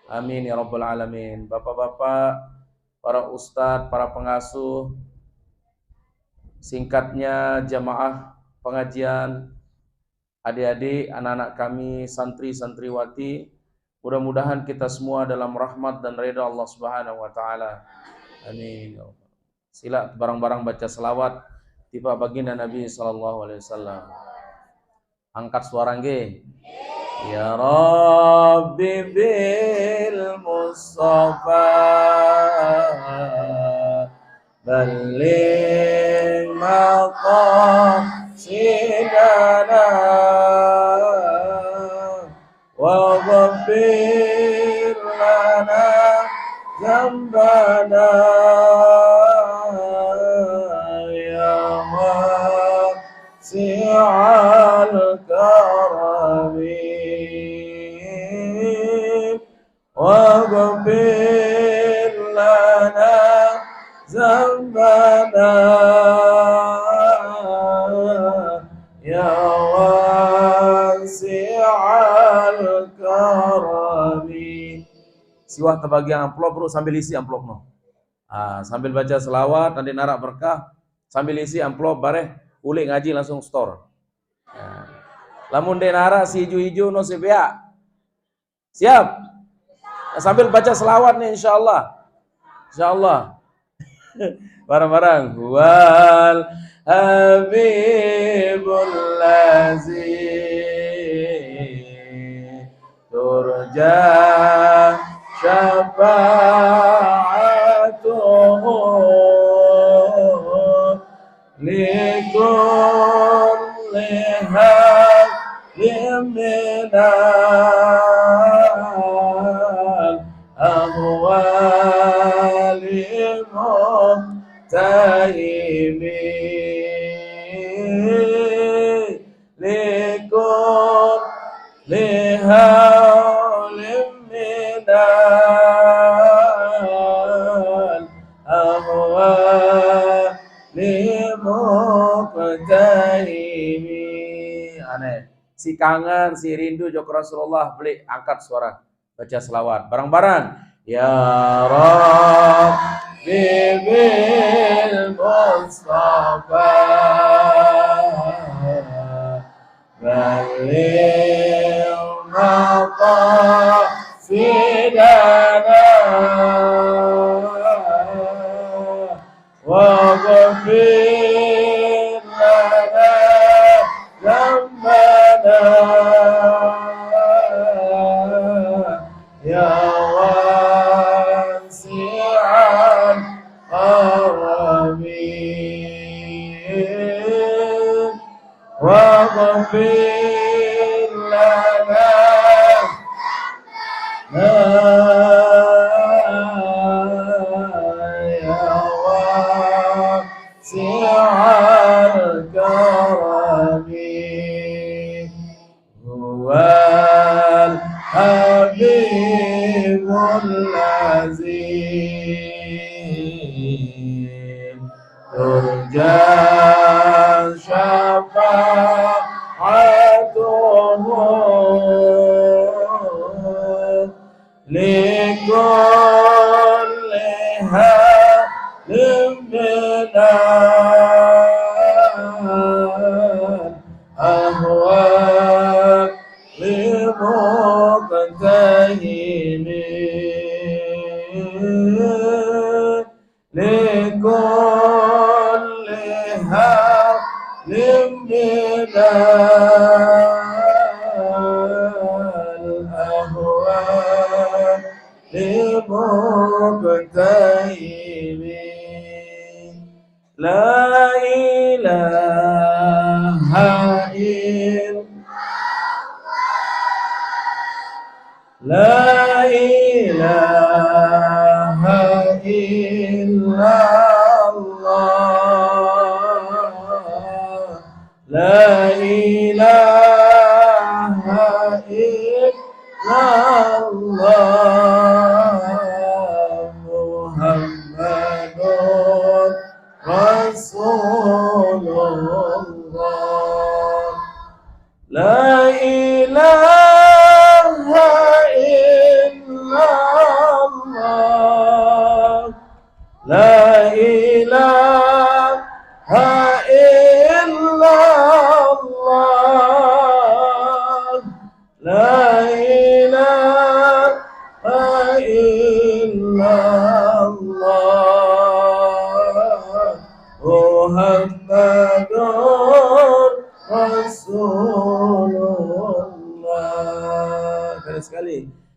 Amin ya rabbal alamin. Bapak-bapak, para ustadz, para pengasuh, singkatnya jamaah pengajian, adik-adik, anak-anak kami, santri-santriwati, mudah-mudahan kita semua dalam rahmat dan ridha Allah Subhanahu wa taala. Amin. Sila barang-barang baca selawat tiba baginda Nabi sallallahu alaihi wasallam. Angkat suara nggih. Ya Rabbi bil Mustafa balligh maqasidana wa ghaffir lana dzambana ya wasi'al karami waghfir lana dzambana ya wasi'al karami. Siwah kebagian amplop bro, sambil isi amplop no. Sambil baca selawat nanti narak berkah, sambil isi amplop bareh ulik ngaji langsung store. Lamun de narak si hijau-hijau no sebea. Siap? Sambil baca selawat nih insyaallah. Insyaallah. Bareng-bareng. Wal habibul lazi turja syafa'atuhu likulli halim minal ahwali muhtahimi likulli halim minal ahwali muhtahimi. Aneh. Si kangen, si rindu jok Rasulullah, beli angkat suara baca selawat bareng-bareng. Ya Rabbi bil Mustafa balligh maqasidana wa ghfir lana dzambana ya wasi'al karamin wa ghfir lana ya wasi'al karamin huwal habibul lazim turja syafa'atuhu likulli halim minal ahwali muhtahimi likulli halim minal ahwali muhtahimi. La ilaha La ilaha illallah La ilaha illallah Muhammadun Rasulullah La ilaha illallah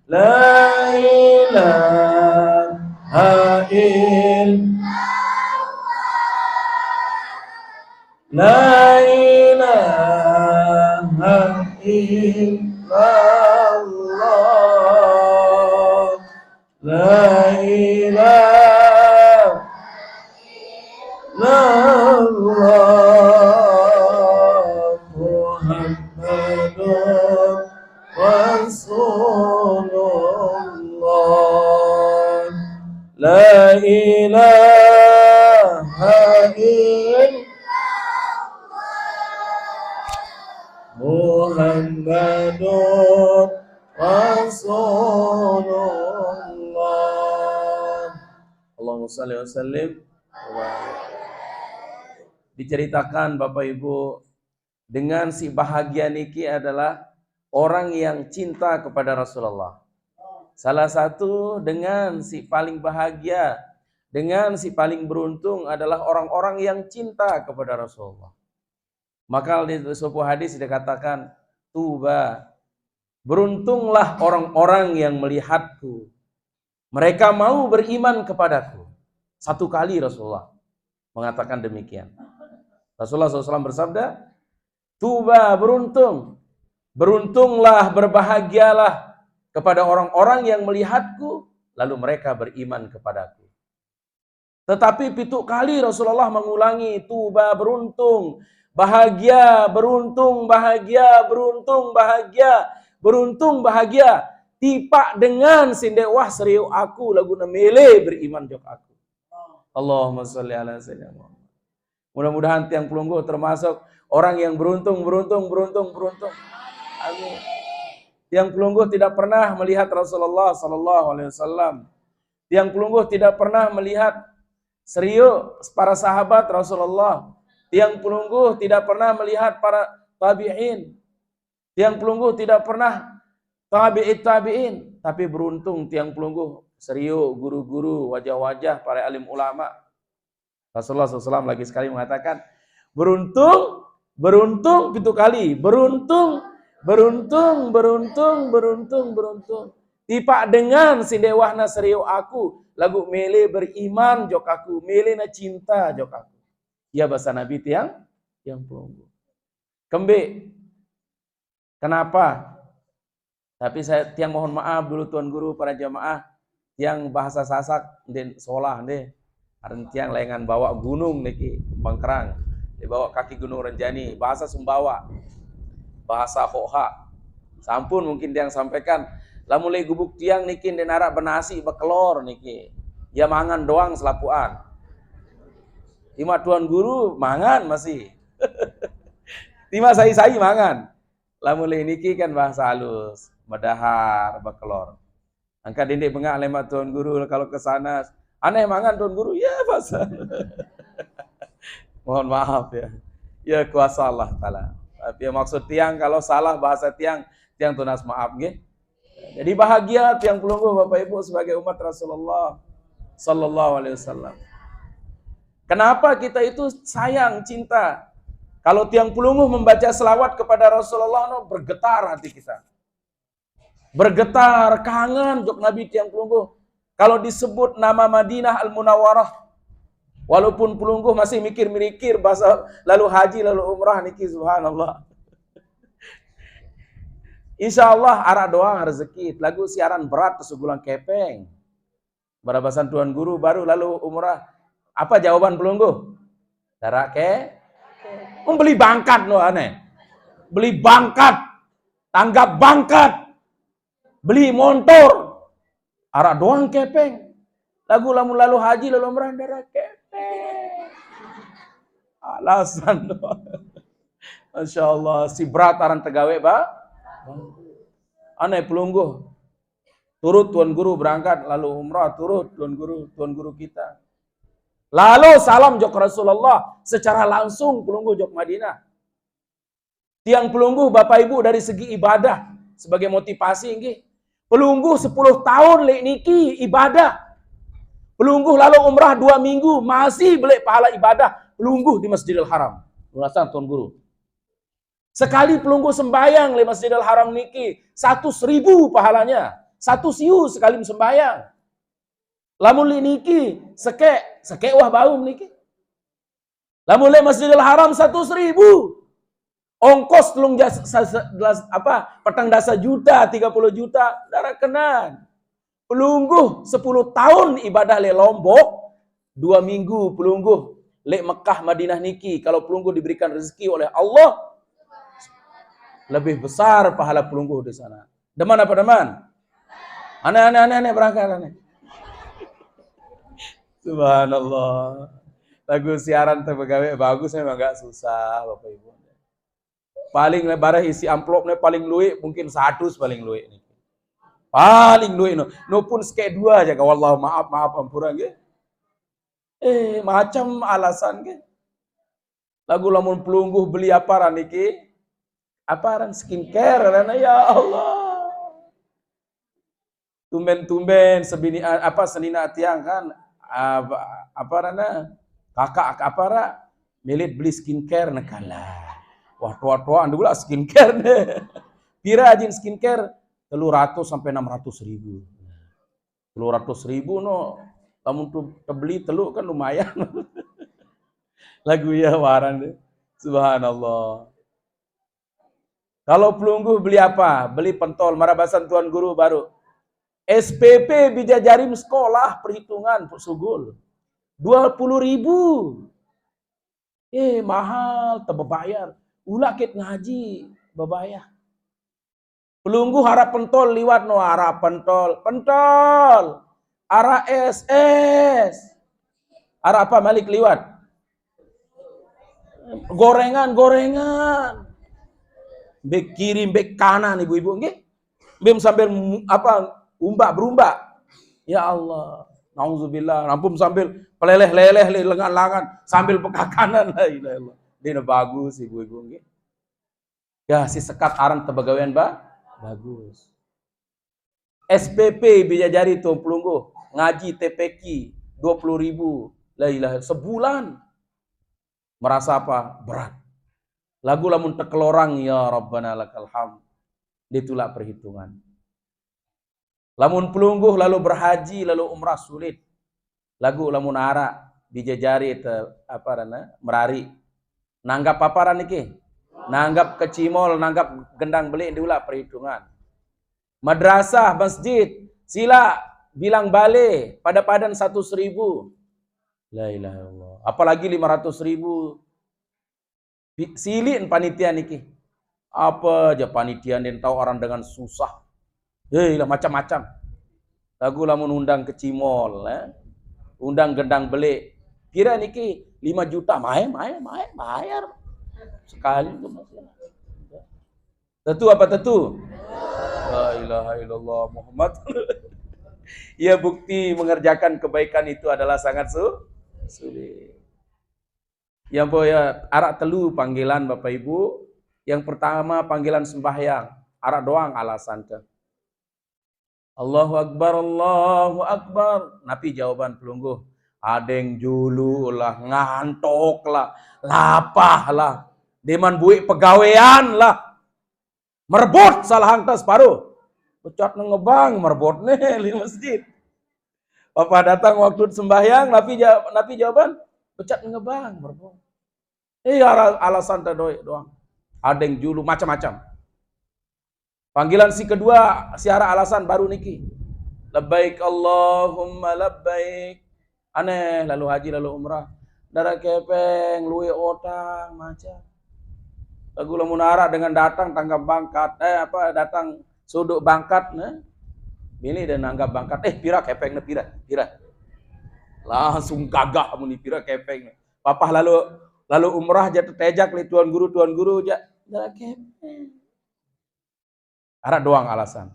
La ilaha illallah. La ilaha illallah. La ilaha illallah. Muhammadur Rasulullah. La ilaha illallah. Muhammadur Rasulullah. Allahumma shalli wa sallim. Diceritakan Bapak Ibu, dengan si bahagia niki adalah orang yang cinta kepada Rasulullah. Salah satu dengan si paling bahagia, dengan si paling beruntung adalah orang-orang yang cinta kepada Rasulullah. Maka di sebuah hadis dikatakan, tuba, beruntunglah orang-orang yang melihatku. Mereka mau beriman kepadaku. Satu kali Rasulullah mengatakan demikian. Rasulullah SAW bersabda, tuba, beruntung, beruntunglah, berbahagialah kepada orang-orang yang melihatku, lalu mereka beriman kepadaku. Tetapi 7 kali Rasulullah mengulangi, tuba, beruntung, bahagia, beruntung, bahagia, beruntung, bahagia, beruntung, bahagia. Tipak dengan sindewah seriu aku, lagu namele beriman jok aku. Allahumma sholli ala sayyidina Muhammad. Mudah-mudahan tiang pelungguh termasuk orang yang beruntung. Amin. Tiang pelungguh tidak pernah melihat Rasulullah sallallahu alaihi wasallam. Tiang pelungguh tidak pernah melihat serius para sahabat Rasulullah. Tiang pelungguh tidak pernah melihat para tabi'in. Tiang pelungguh tidak pernah tabi'in. Tapi beruntung tiang pelungguh serius guru-guru, wajah-wajah para alim ulama. Rasulullah SAW lagi sekali mengatakan, beruntung 7 kali, beruntung. Tipak dengan sindewahna seriu aku, lagu mele beriman jok aku, mele na cinta jok aku. Ya bahasa Nabi tiang pelungguh. Kembe, kenapa? Tapi saya tiang mohon maaf dulu Tuan Guru, para jamaah, tiang bahasa Sasak, dan sekolah deh. Ada tiang lengan bawa gunung niki Bangkerang, dibawa kaki Gunung Renjani, bahasa Sumbawa, bahasa Hoha. Sampun mungkin tiang sampaikan, lah mulai gubuk tiang niki denara benasi bekelor niki, ya mangan doang selapuan. Tima Tuan Guru mangan masih, tima sai mangan. Lah mulai niki kan bahasa halus, medahar bekelor. Angka dinding bengak lemak Tuan Guru kalau ke sana. Aneh mangan Tuan Guru, ya bahasa. Mohon maaf ya. Ya kuasa Allah Ta'ala. Tapi maksud tiang kalau salah bahasa tiang tunas maaf nggih. Jadi bahagia tiang pelungguh Bapak Ibu sebagai umat Rasulullah sallallahu alaihi wasallam. Kenapa kita itu sayang, cinta? Kalau tiang pelungguh membaca selawat kepada Rasulullah, bergetar hati kita. Bergetar, kangen jok Nabi tiang pelungguh. Kalau disebut nama Madinah Al-Munawwarah, walaupun pelungguh masih mikir-mikir bahasa lalu haji lalu umrah niki subhanallah. Insyaallah arah doang rezeki, lagu siaran berat sebulan kepeng. Barabasan Tuan Guru baru lalu umrah. Apa jawaban pelungguh? Darak membeli bangkat no aneh. Beli bangkat, tanggap bangkat, beli motor. Arak doang kepeng. Lalu haji lalu umrah darah kepeng. Alasan doang. Masya Allah si berat aran tegawe aneh pelungguh. Turut Tuan Guru berangkat lalu umrah, turut Tuan Guru kita. Lalu salam jok Rasulullah secara langsung pelungguh jok Madinah. Tiang pelungguh Bapak Ibu dari segi ibadah sebagai motivasi nggih. Pelungguh 10 tahun lek niki ibadah. Pelungguh lalu umrah 2 minggu masih belek pahala ibadah. Pelungguh di Masjidil Haram. Merasakan Tuan Guru. Sekali pelungguh sembayang di Masjidil Haram niki 100.000 pahalanya. satu siu sekali sembahyang. Lamun li niki sekek wah bau niki. Lamun li Masjidil Haram 100.000. Ongkos telung petang dasa juta, 30 juta, darah kenan. Pelungguh 10 tahun ibadah le Lombok, 2 minggu pelungguh le Mekah Madinah niki. Kalau pelungguh diberikan rezeki oleh Allah, lebih besar pahala pelungguh di sana. Deman apa deman? Aneh berangkat aneh. Subhanallah. Lagu siaran terbagawe bagus memang enggak susah Bapak Ibu. Paling lebar isi amplopnya paling luik mungkin 100 paling luik nih. Paling luik no pun sekek 2 aja wallahu maaf ampura nggih. Macam alasan nggih. Lagu lamun pelungguh beli apa niki? Apa skincare rana ya Allah. Tumben sebini senina tiang kan kakak milit beli skincare nakala. Wah tua anda skincare deh. Pira ajin skincare 300 sampai 600.000. 300.000 no. Lamun beli teluk kan lumayan. Lagu ya waran deh. Subhanallah. Kalau pelungguh beli apa? Beli pentol, marabasan tuan guru baru. SPP bijajarim sekolah perhitungan sugul. 20.000. Mahal, terbayar. Ulah ket ngaji, bebayar. Pelungguh harap pentol liwat no harap pentol. Arah SS. Arah apa Malik liwat? Gorengan. Bek kiri, bek kanan ibu-ibu nggih. Bem sambil berumbak. Ya Allah. Nauzubillah. Rampum sambil peleleh-leleh lengan-lengan sambil peka kanan. La ilaha illallah. Dina bagus ibu-ibu nggih. Ya si sekat aran tebagawean bagus. SPP bijajari tuh pelungguh ngaji TPQ 20.000. La ilaha sebulan. Merasa apa? Berat. Lagu lamun tekelorang ya Rabbana lakal hamd. Ditulak perhitungan. Lamun pelungguh lalu berhaji lalu umrah sulit. Lagu lamun ara dijajari merari. Nanggap paparan niki. Nanggap kecimol, nanggap gendang beli diulak perhitungan. Madrasah, masjid, sila bilang balik pada padan 100.000. La ilaha illallah. Apalagi 500.000. Silin panitia niki. Apa aja panitia yang tahu orang dengan susah. Macam-macam. Lagu lamun undang ke cimol, undang gendang beli. Kira niki 5 juta, bayar. Sekali itu masalah. Tentu apa tentu? La ilaha illallah Muhammad. Ya bukti mengerjakan kebaikan itu adalah sangat sulit. Yang arak telu panggilan Bapak Ibu. Yang pertama panggilan sembahyang. Arak doang alasan ke. Allahu Akbar. Nabi jawaban pelungguh. Adeng julu lah, ngantok lah, lapah lah. Deman buik pegawaian lah. Merbot salah hangtas paruh. Pecat ngebang merbot nih di masjid. Bapak datang waktu sembahyang, Nabi jawaban. Pecat ngebang merbot. Alasan terdoi doang. Adeng julu macam-macam. Panggilan si kedua, siara alasan baru niki. Labbaik Allahumma labbaik. Aneh, lalu haji lalu umrah. Darah kepeng, luwe otang, macam. Lagu lamunara dengan datang tanggap bangkat. Datang suduk bangkat. Bini dan nanggap bangkat. Pira kepeng pira. Langsung gagah muni pira kepeng. Papa lalu umrah jatuh tejak li tuan guru darah kepeng. Arah doang alasan.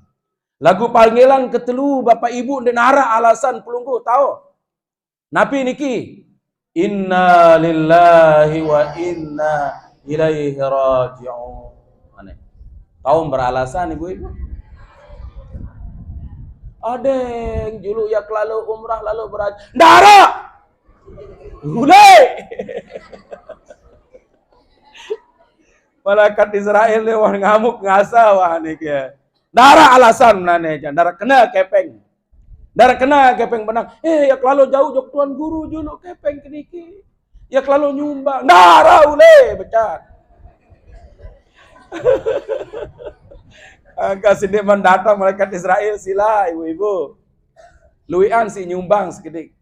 Lagu panggilan ketelu Bapak Ibu dan arah alasan pelungguh tahu. Nabi niki inna lillahi wa inna ilaihi raji'un. Aneh. Tahu beralasan ibu-ibu? Adeng julu yak lalu umrah lalu berhaji. Dara. Mulai. Malaikat Israel lewat ngamuk ngasa wah niki. Dara alasan nane, dara kena kepeng. Dara kena kepeng benang. Ya kalau jauh jok tuan guru julu kepeng kediki. Ya kalau nyumbang. Dara ule becat. Kasih dia mendatang malaikat Israel sila ibu-ibu. Luian si nyumbang sekedik.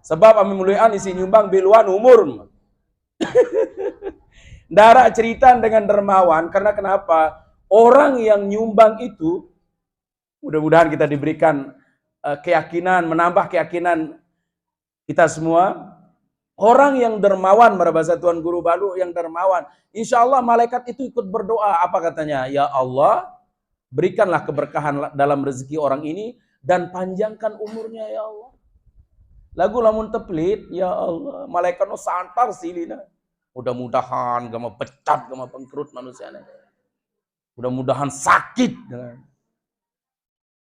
Sebab kami luian isi nyumbang biluan umur. Dara cerita dengan dermawan karena kenapa? Orang yang nyumbang itu mudah-mudahan kita diberikan keyakinan, menambah keyakinan kita semua. Orang yang dermawan, bahasa Tuan Guru Balu yang dermawan, insya Allah malaikat itu ikut berdoa. Apa katanya? Ya Allah, berikanlah keberkahan dalam rezeki orang ini dan panjangkan umurnya ya Allah. Lagu lamun teplit, ya Allah, malaikat no santar silina. Mudah-mudahan gak mau pecat, gak mau bangkrut manusia. Mudah-mudahan sakit.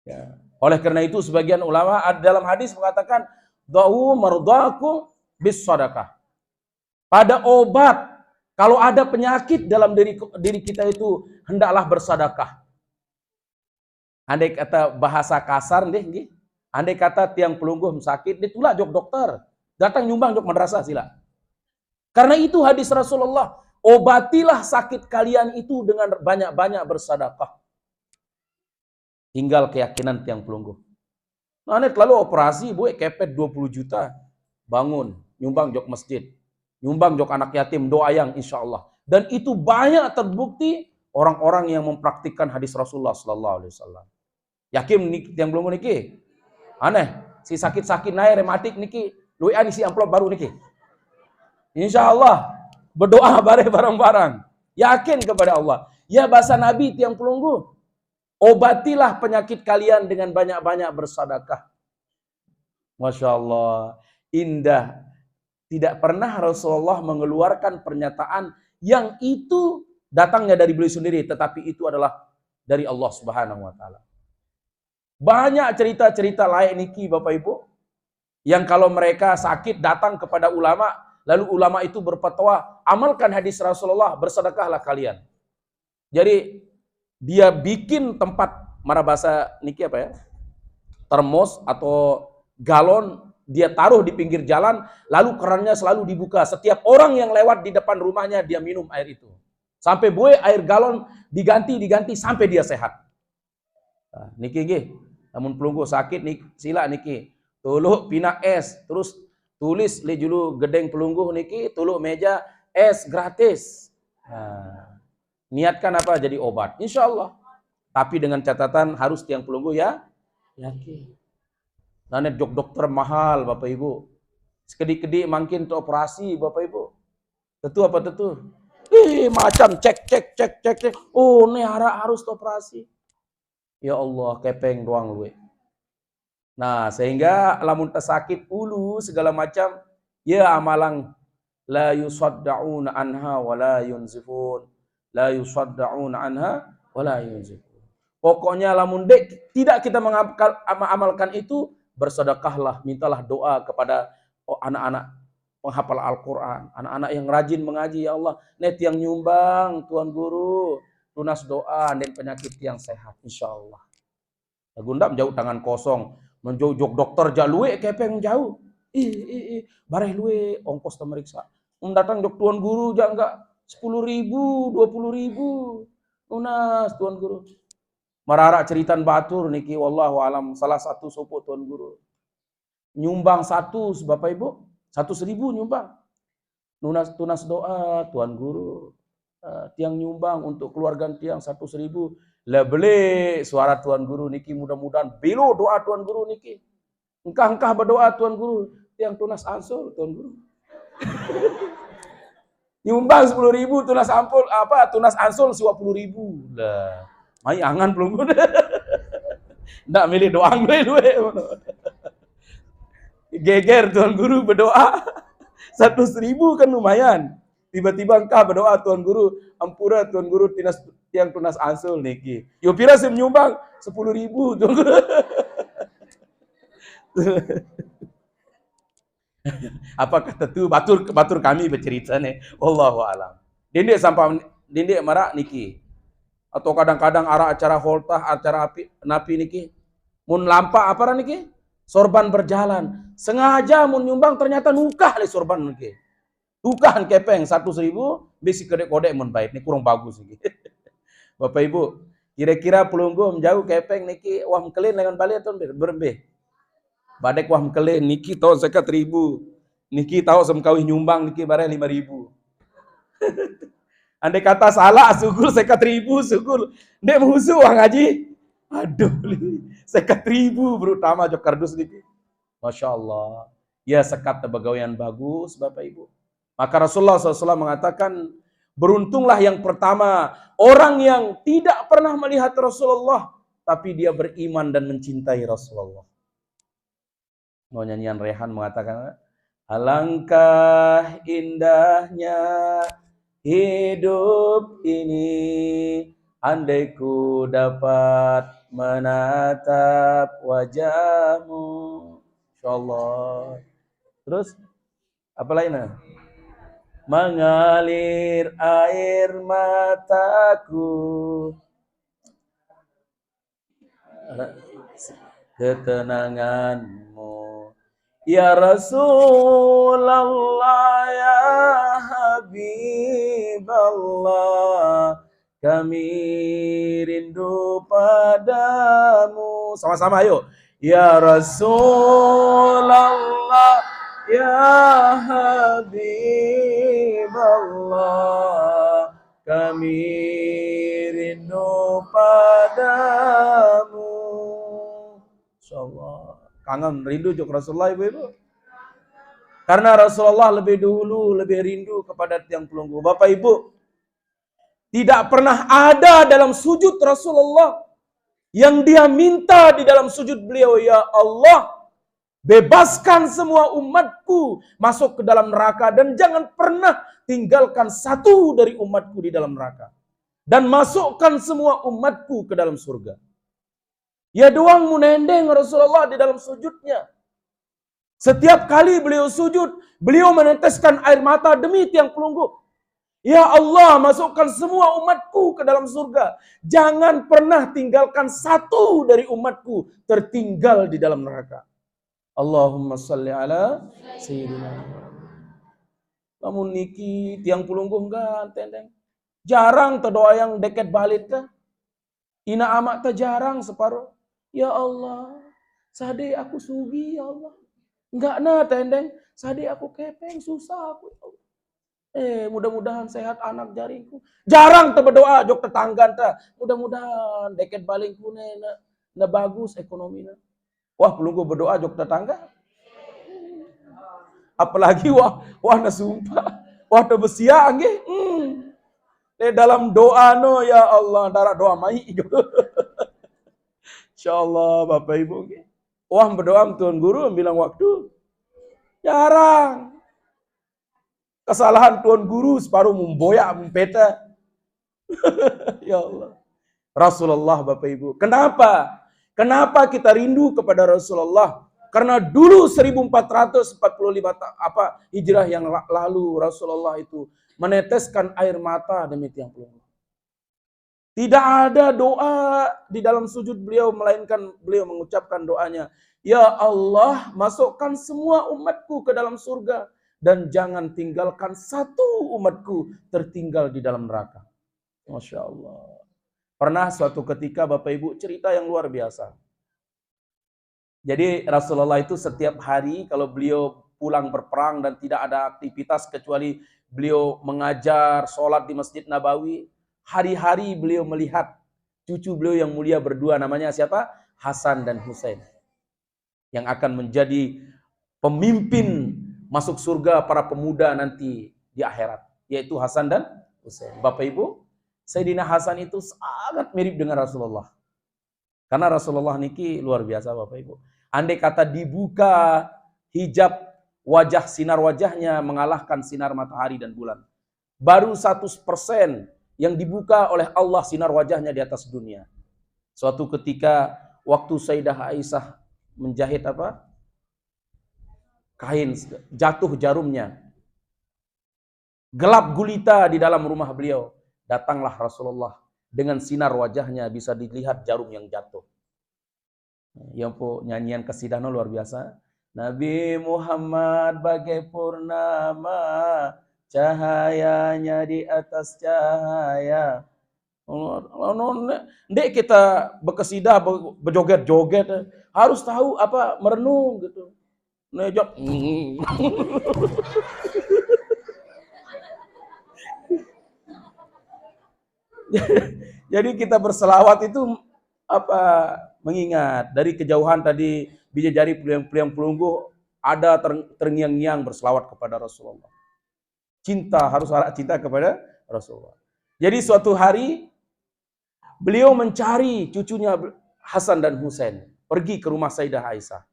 Ya. Oleh karena itu sebagian ulama dalam hadis mengatakan da'u mardakum bis sadaqah. Pada obat, kalau ada penyakit dalam diri kita itu hendaklah bersedekah. Andai kata bahasa kasar nih, andai kata tiang pelungguh sakit, ditulah jok dokter, datang nyumbang jok madrasah sila. Karena itu hadis Rasulullah, obatilah sakit kalian itu dengan banyak-banyak bersedekah. Tinggal keyakinan tiang pelungguh. Nah, lalu operasi, bu, kepet 20 juta, bangun, nyumbang jok masjid, nyumbang jok anak yatim, doa yang insya Allah. Dan itu banyak terbukti orang-orang yang mempraktikkan hadis Rasulullah Sallallahu Alaihi Wasallam. Yakin nih tiang pelungguh niki? Aneh, si sakit-sakit naik rematik niki, luian isi amplop baru niki. Insya Allah berdoa bareng-bareng, yakin kepada Allah. Ya bahasa Nabi tiang pelungguh, obatilah penyakit kalian dengan banyak-banyak bersedekah. Masya Allah, indah. Tidak pernah Rasulullah mengeluarkan pernyataan yang itu datangnya dari beliau sendiri, tetapi itu adalah dari Allah Subhanahu wa Ta'ala. Banyak cerita-cerita lain niki Bapak Ibu, yang kalau mereka sakit datang kepada ulama, lalu ulama itu berfatwa, amalkan hadis Rasulullah, bersedekahlah kalian. Jadi dia bikin tempat, mana bahasa niki apa ya, termos atau galon, dia taruh di pinggir jalan, lalu kerannya selalu dibuka. Setiap orang yang lewat di depan rumahnya, dia minum air itu. Sampai buai air galon diganti sampai dia sehat. Nah, niki nggih, namun pelungguh sakit nih, sila niki, tuluk pina es, terus tulis le julu gedeng pelungguh niki, tuluk meja es gratis. Nah, niatkan apa? Jadi obat, insya Allah. Tapi dengan catatan harus tiang pelungguh ya yakin. Nah, dokter mahal Bapak Ibu. Sekedik-kedik makin untuk operasi Bapak Ibu. Tentu apa tentu? Macam cek. Oh, ini harus operasi. Ya Allah, kepeng doang lu. Nah, sehingga lamun sakit ulu segala macam, ya amalang la yusaddaun anha wa la yunzifun. La yusaddaun anha wa la yunzifun. Pokoknya lamun dek tidak kita mengamalkan itu, bersedekahlah, mintalah doa kepada anak-anak penghafal Al-Quran, anak-anak yang rajin mengaji. Ya Allah, net yang nyumbang Tuan Guru, tunas doa dan penyakit yang sehat insya Allah. Gundam jauh tangan kosong, menjauh dokter jalue kepeng jauh. Bareh luwe ongkos temeriksa. Datang jok Tuan Guru jangan enggak 10.000, 20.000. Tunas Tuan Guru. Mararak ceritan batur niki wallahu alam, salah satu sopo Tuan Guru. Nyumbang 100 Bapak Ibu, 100.000 nyumbang. Tunas doa Tuan Guru. Tiang nyumbang untuk keluarga tiang 100.000. Lah beli suara Tuan Guru niki, mudah-mudahan bilo doa Tuan Guru niki. Engkah berdoa Tuan Guru, tiang tunas ansul Tuan Guru. Nyumbang 10.000 tunas ampul tunas ansul 20.000. Lah, mai angan belum guna. Ndak milih doang gue. Geger Tuan Guru berdoa 100.000 kan lumayan. Tiba-tiba engkau berdoa Tuan Guru, ampura Tuan Guru tiang tunas ansul niki. Yo pira sih menyumbang 10.000 Tuan Guru. Apa kata tu batur kami bercerita nih, wallahu alam. Dindek sampai dindek marak niki. Atau kadang-kadang arah acara holtah, acara api, napi niki. Mun lampa apa niki? Sorban berjalan. Sengaja mun nyumbang ternyata nukah le sorban niki. Nukahan kepeng 1.000, bisi kodek-kodek mun baik. Ini kurang bagus niki. Bapak Ibu, kira-kira pelunggu menjauh kepeng niki wah mkelin dengan balik atau berembeh. Badek wah mkelin niki tahu 1.000. Niki tahu semkawih nyumbang niki bare 5.000. Andai kata salah sugul 1.000 sugul. Ndek musuh wang haji. Aduh, 1.000 berutama jok kardus niki. Masya Allah. Ya sekat tebagawian bagus Bapak Ibu. Maka Rasulullah SAW mengatakan, beruntunglah yang pertama, orang yang tidak pernah melihat Rasulullah, tapi dia beriman dan mencintai Rasulullah. Mau nyanyian Rehan mengatakan, alangkah indahnya hidup ini, andai ku dapat menatap wajahmu. Insyaallah. Terus apa lainnya? Mengalir air mataku, ketenanganmu ya Rasulullah ya Habiballah, kami rindu padamu. Sama-sama ayo. Ya Rasulullah ya Habiballah, kami rindu padamu. Insyaallah. Kangen rindu jok Rasulullah Ibu-ibu. Karena Rasulullah lebih dulu lebih rindu kepada tiang pelunggu. Bapak Ibu, tidak pernah ada dalam sujud Rasulullah yang dia minta di dalam sujud beliau, ya Allah, bebaskan semua umatku masuk ke dalam neraka dan jangan pernah tinggalkan satu dari umatku di dalam neraka. Dan masukkan semua umatku ke dalam surga. Ya doang munendeng Rasulullah di dalam sujudnya. Setiap kali beliau sujud, beliau meneteskan air mata demi tiang pelunggu. Ya Allah, masukkan semua umatku ke dalam surga. Jangan pernah tinggalkan satu dari umatku tertinggal di dalam neraka. Allahumma salli ala Sayyidina. Namun niki tiang pelunggu enggak tendeng. Jarang terdoa yang deket balik ta. Ina amak ta jarang separuh. Ya Allah, sade aku sugi ya Allah. Enggak na tendeng, sade aku kepeng susah aku ya Allah. Mudah-mudahan sehat anak jaringku. Jarang ta berdoa jok tetangga ta. Mudah-mudahan deket balingku na bagus ekonominya. Wah, pelunggu berdoa jok tetangga. Apalagi wah na sumpah. Wah na besia nggih. Dalam doa no ya Allah, darah doa mai. Insyaallah Bapak Ibu. Wah berdoa Tuan Guru bilang waktu. Jarang. Kesalahan Tuan Guru separuh memboyak mempeta. Ya Allah. Rasulullah Bapak Ibu. Kenapa? Kenapa kita rindu kepada Rasulullah? Karena dulu 1445 hijrah yang lalu Rasulullah itu meneteskan air mata demi tiang pelunggu. Tidak ada doa di dalam sujud beliau melainkan beliau mengucapkan doanya, ya Allah, masukkan semua umatku ke dalam surga dan jangan tinggalkan satu umatku tertinggal di dalam neraka. Masya Allah. Pernah suatu ketika Bapak Ibu cerita yang luar biasa. Jadi Rasulullah itu setiap hari kalau beliau pulang berperang dan tidak ada aktivitas kecuali beliau mengajar, sholat di Masjid Nabawi, hari-hari beliau melihat cucu beliau yang mulia berdua, namanya siapa? Hasan dan Husain. Yang akan menjadi pemimpin masuk surga para pemuda nanti di akhirat. Yaitu Hasan dan Husain. Bapak Ibu, Sayyidina Hasan itu sangat mirip dengan Rasulullah. Karena Rasulullah niki luar biasa Bapak Ibu. Andai kata dibuka hijab wajah, sinar wajahnya mengalahkan sinar matahari dan bulan. Baru 1% yang dibuka oleh Allah sinar wajahnya di atas dunia. Suatu ketika waktu Sayyidah Aisyah menjahit kain, jatuh jarumnya. Gelap gulita di dalam rumah beliau. Datanglah Rasulullah dengan sinar wajahnya bisa dilihat jarum yang jatuh. Yang po nyanyian kasidah luar biasa. Nabi Muhammad bagai purnama, cahayanya di atas cahaya. Ndek kita berkesidah, berjoget-joget, harus tahu apa merenung gitu. Nejok. Jadi kita berselawat itu apa mengingat dari kejauhan tadi bidadari peliang pelunggu ada terngiang-ngiang berselawat kepada Rasulullah. Cinta harus ada cinta kepada Rasulullah. Jadi suatu hari beliau mencari cucunya Hasan dan Husain, pergi ke rumah Sayyidah Aisyah.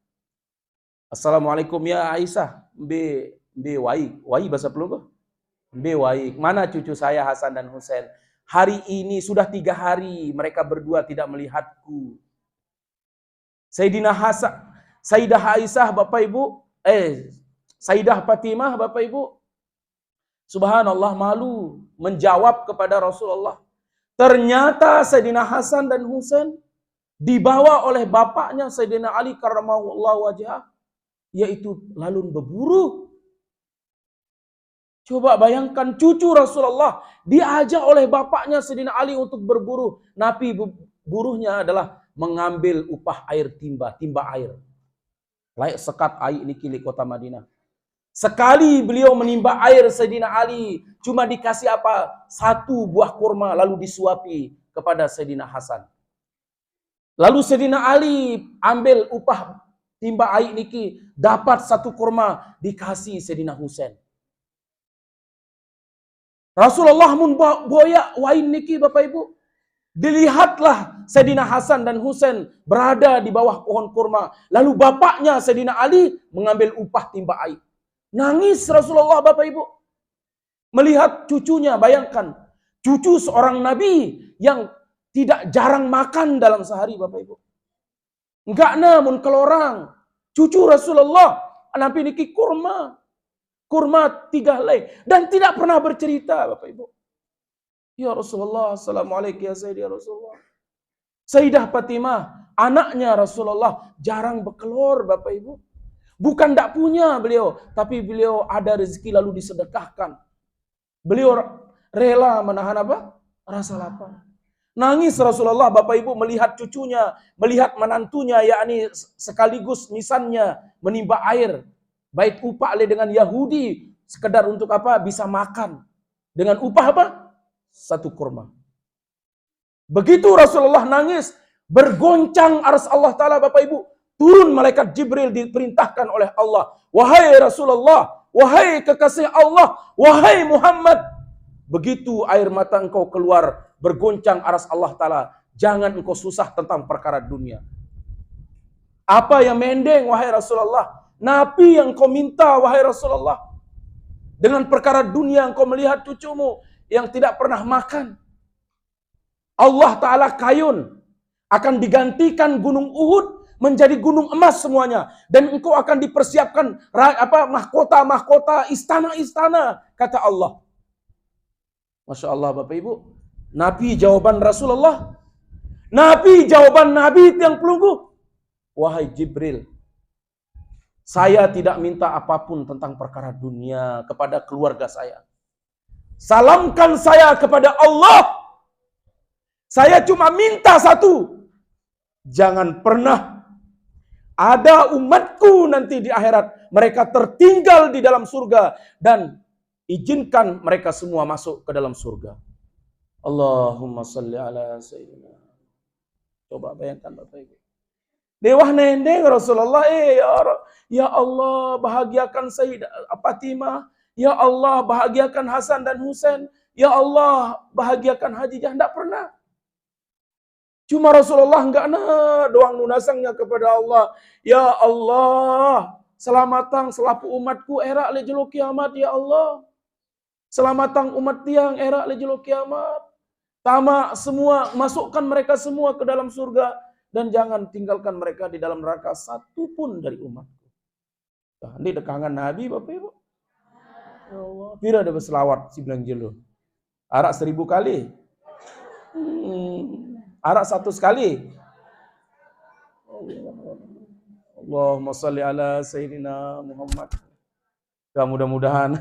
Assalamualaikum ya Aisyah, mbe wai bahasa pelunggu. Mbe wai, mana cucu saya Hasan dan Husain? Hari ini sudah 3 hari mereka berdua tidak melihatku. Sayyidina Hasan, Sayyidah Aisyah Bapak Ibu, Sayyidah Fatimah Bapak Ibu, subhanallah malu menjawab kepada Rasulullah. Ternyata Sayyidina Hasan dan Husain dibawa oleh bapaknya Sayyidina Ali karramallahu wajhah, yaitu lalu berburu. Coba bayangkan cucu Rasulullah diajak oleh bapaknya Sayyidina Ali untuk berburu. Nabi buruhnya adalah mengambil upah air timba air. Layak sekat air ini kili kota Madinah. Sekali beliau menimba air Sayyidina Ali, cuma dikasih apa? 1 buah kurma lalu disuapi kepada Sayyidina Hasan. Lalu Sayyidina Ali ambil upah timba air niki, dapat 1 kurma dikasih Sayyidina Husain. Rasulullah mun boyak wain niki Bapak Ibu. Dilihatlah Sayyidina Hasan dan Husain berada di bawah pohon kurma. Lalu bapaknya Sayyidina Ali mengambil upah timba air. Nangis Rasulullah Bapak Ibu. Melihat cucunya, bayangkan. Cucu seorang Nabi yang tidak jarang makan dalam sehari Bapak Ibu. Enggak namun kelorang. Cucu Rasulullah, Nabi niki kurma 3 helai. Dan tidak pernah bercerita Bapak Ibu. Ya Rasulullah, assalamualaikum ya Sayyidina Rasulullah. Sayyidah Fatimah, anaknya Rasulullah jarang berkelor Bapak Ibu. Bukan tidak punya beliau, tapi beliau ada rezeki lalu disedekahkan. Beliau rela menahan apa? Rasa lapar. Nangis Rasulullah Bapak Ibu melihat cucunya, melihat menantunya, yakni sekaligus misannya menimba air. Baik upah dengan Yahudi, sekedar untuk apa? Bisa makan. Dengan upah apa? 1 kurma. Begitu Rasulullah nangis, bergoncang arsy Allah Ta'ala Bapak Ibu. Turun malaikat Jibril diperintahkan oleh Allah. Wahai Rasulullah, wahai kekasih Allah, wahai Muhammad. Begitu air mata engkau keluar, bergoncang arsy Allah Ta'ala. Jangan engkau susah tentang perkara dunia. Apa yang mendeng wahai Rasulullah? Nabi yang kau minta wahai Rasulullah. Dengan perkara dunia engkau melihat cucumu yang tidak pernah makan. Allah Ta'ala kayun akan digantikan gunung Uhud menjadi gunung emas semuanya. Dan engkau akan dipersiapkan mahkota-mahkota, istana-istana, kata Allah. Masya Allah Bapak Ibu. Nabi jawaban Rasulullah. Nabi jawaban Nabi yang pelunggu. Wahai Jibril, saya tidak minta apapun tentang perkara dunia kepada keluarga saya. Salamkan saya kepada Allah. Saya cuma minta 1. Jangan pernah ada umatku nanti di akhirat. Mereka tertinggal di dalam surga. Dan izinkan mereka semua masuk ke dalam surga. Allahumma salli ala Sayyidina. Coba bayangkan Bapak Ibu. Dewah nendeng Rasulullah. Ya Allah bahagiakan Sayyidah Fatimah. Ya Allah bahagiakan Hasan dan Husain. Ya Allah bahagiakan Hajijah. Tidak pernah. Cuma Rasulullah enggak doang nunasangnya kepada Allah. Ya Allah, selamatan selapu umatku erak le jelo kiamat ya Allah. Selamatan umat tiang erak le jelo kiamat. Tamak semua, masukkan mereka semua ke dalam surga dan jangan tinggalkan mereka di dalam neraka 1 pun dari umatku. Nah, ini dekangan Nabi Bapak Ibu. Ya Allah, pira ada berselawat si bilang jelo. Arak 1000 kali. Arak satu sekali. Allahumma sholli ala Sayyidina Muhammad. Ya, mudah-mudahan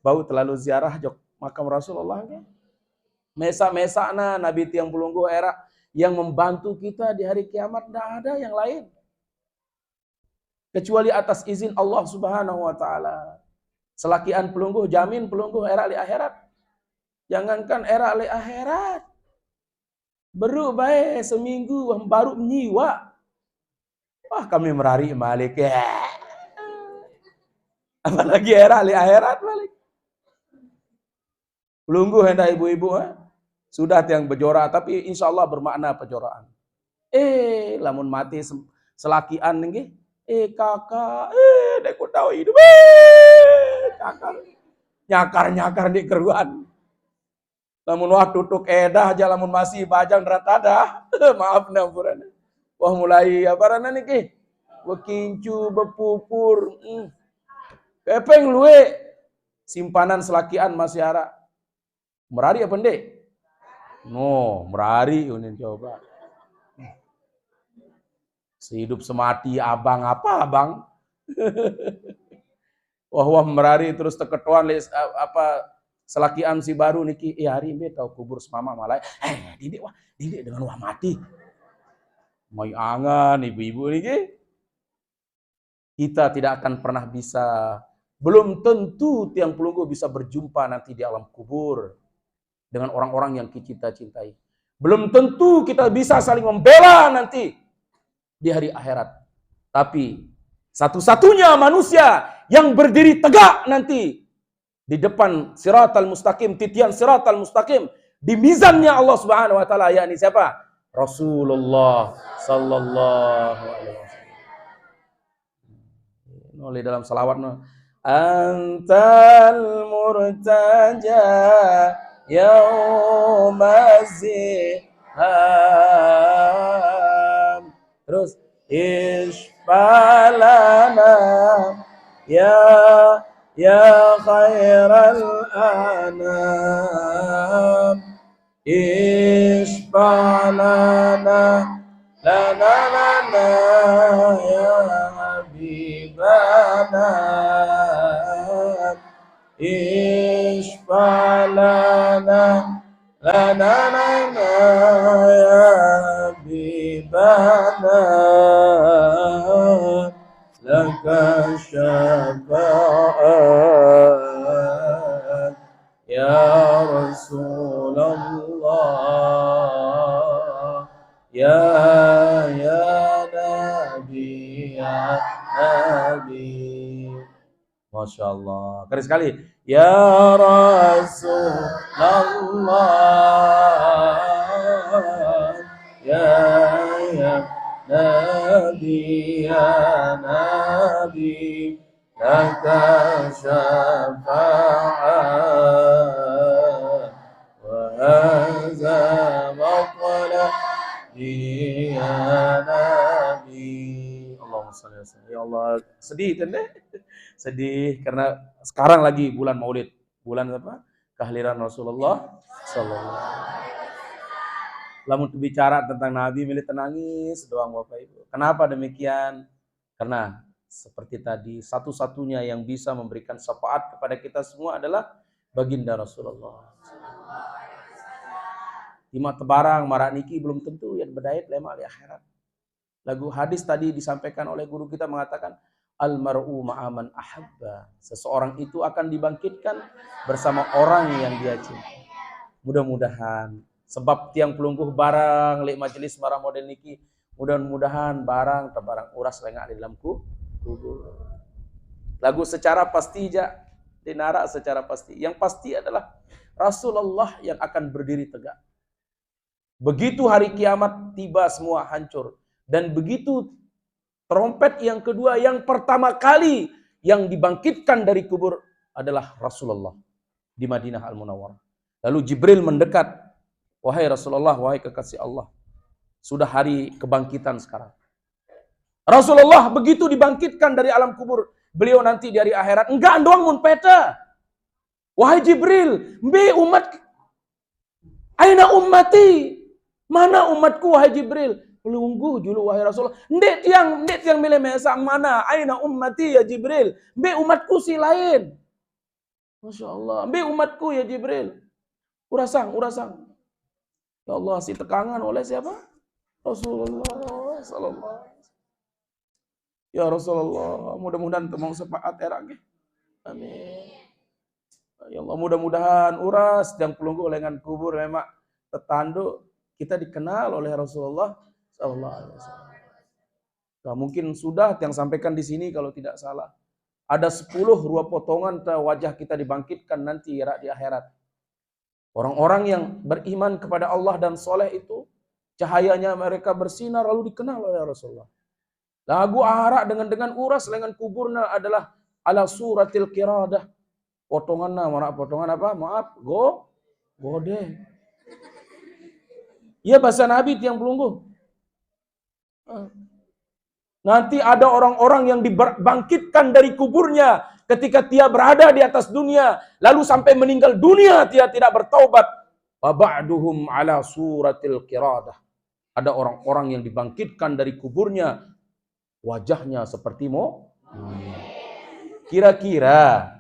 bau terlalu ziarah jok makam Rasulullah. Mesak-mesakna Nabi tiang pulunggu era yang membantu kita di hari kiamat, tidak ada yang lain kecuali atas izin Allah Subhanahu wa taala. Selakian pelungguh jamin pelungguh era li akhirat. Jangankan era li akhirat. Baru baik seminggu baru menyiwa. Wah, kami merari balik ya. Apalagi era li akhirat balik. Pelungguh hendak ibu-ibu sudah tiang bejora, tapi insya Allah bermakna pejoraan. Lamun mati selakian nggih. Kakak, deku tahu hidup. Kakak nyakar di keruan. Lamun waktu tuk edah aja lamun masih bajang ratada. Maaf nampurana. Wah mulai aparana niki? Bekincu bepupur. Kepeng luwe simpanan selakian masih ara. Merari apa ndek? No, merari unin coba. Sehidup semati abang apa abang? Wah merari terus teketuan apa selakian si baru niki hari ini tahu kubur semama malah didik dengan wah mati. Mai angan ibu-ibu niki. Kita tidak akan pernah bisa, belum tentu tiang pelunggu bisa berjumpa nanti di alam kubur dengan orang-orang yang kita cintai. Belum tentu kita bisa saling membela nanti di hari akhirat. Tapi satu-satunya manusia yang berdiri tegak nanti di depan siratal mustaqim, titian siratal mustaqim, di mizannya Allah Subhanahu wa taala, yakni siapa? Rasulullah sallallahu alaihi wasallam. Oleh dalam salawat antal murtaja yaumaziham. Terus ishbalana ya khairal anam ishbalana lana ya habibana ishbalana lana ya habibana laka syafa'at ya Rasulullah ya Nabi ya Nabi. Masya Allah, keren sekali. Ya Rasulullah ya Nabi ya Nabi laka syafa'at wa hadza maqladi ya Nabi. Allahumma shalli wa sallam. Ya Allah, sedih tende. Sedih karena sekarang lagi bulan Maulid. Bulan apa? Kehadiran Rasulullah sallallahu alaihi wasallam. Lamun bicara tentang Nabi milih tenangis doang Bapak Ibu. Kenapa demikian? Karena seperti tadi satu-satunya yang bisa memberikan syafaat kepada kita semua adalah baginda Rasulullah. Ima tebarang marak niki belum tentu yang berdayat lema di akhirat. Lagu hadis tadi disampaikan oleh guru kita mengatakan almar'u ma'aman ahabba. Seseorang itu akan dibangkitkan bersama orang yang dia cintai. Mudah-mudahan sebab tiang pelungguh barang lek majelis barang model niki, mudah-mudahan barang tebarang uras lengak di dalam kubur. Lagu secara pasti ja dinara secara pasti. Yang pasti adalah Rasulullah yang akan berdiri tegak. Begitu hari kiamat tiba semua hancur, dan begitu trompet yang kedua yang pertama kali yang dibangkitkan dari kubur adalah Rasulullah di Madinah Al-Munawwarah. Lalu Jibril mendekat. Wahai Rasulullah, wahai kekasih Allah, sudah hari kebangkitan sekarang. Rasulullah begitu dibangkitkan dari alam kubur, beliau nanti di hari akhirat, enggak doang mun peta. Wahai Jibril, mbe umat Aina ummati? Mana umatku wahai Jibril? Pelunggu julu wahai Rasulullah. Ndek tiang milih mesang mana? Aina ummati ya Jibril? Be umatku si lain. Masya Allah. Be umatku ya Jibril. Urasang. Ya Allah, si tekangan oleh siapa? Rasulullah sallallahu. Ya Rasulullah, mudah-mudahan temong sepakat erak. Amin. Ya Allah, mudah-mudahan uras yang pelunggu lengan kubur memang tetanduk kita dikenal oleh Rasulullah sallallahu alaihi wasallam. Nah, mungkin sudah yang sampaikan di sini kalau tidak salah. Ada 10 ruas potongan wajah kita dibangkitkan nanti di akhirat. Orang-orang yang beriman kepada Allah dan soleh itu, cahayanya mereka bersinar lalu dikenal oleh Rasulullah. Lagu arak dengan uras lengan kuburna adalah ala suratil qiradah. Potongan apa? Maaf, gode. Iya bahasa Nabi tiang pelunggu. Nanti ada orang-orang yang dibangkitkan dari kuburnya ketika dia berada di atas dunia, lalu sampai meninggal dunia dia tidak bertaubat. Wa ba'duhum ala suratil qiradah. Ada orang-orang yang dibangkitkan dari kuburnya, wajahnya seperti kira-kira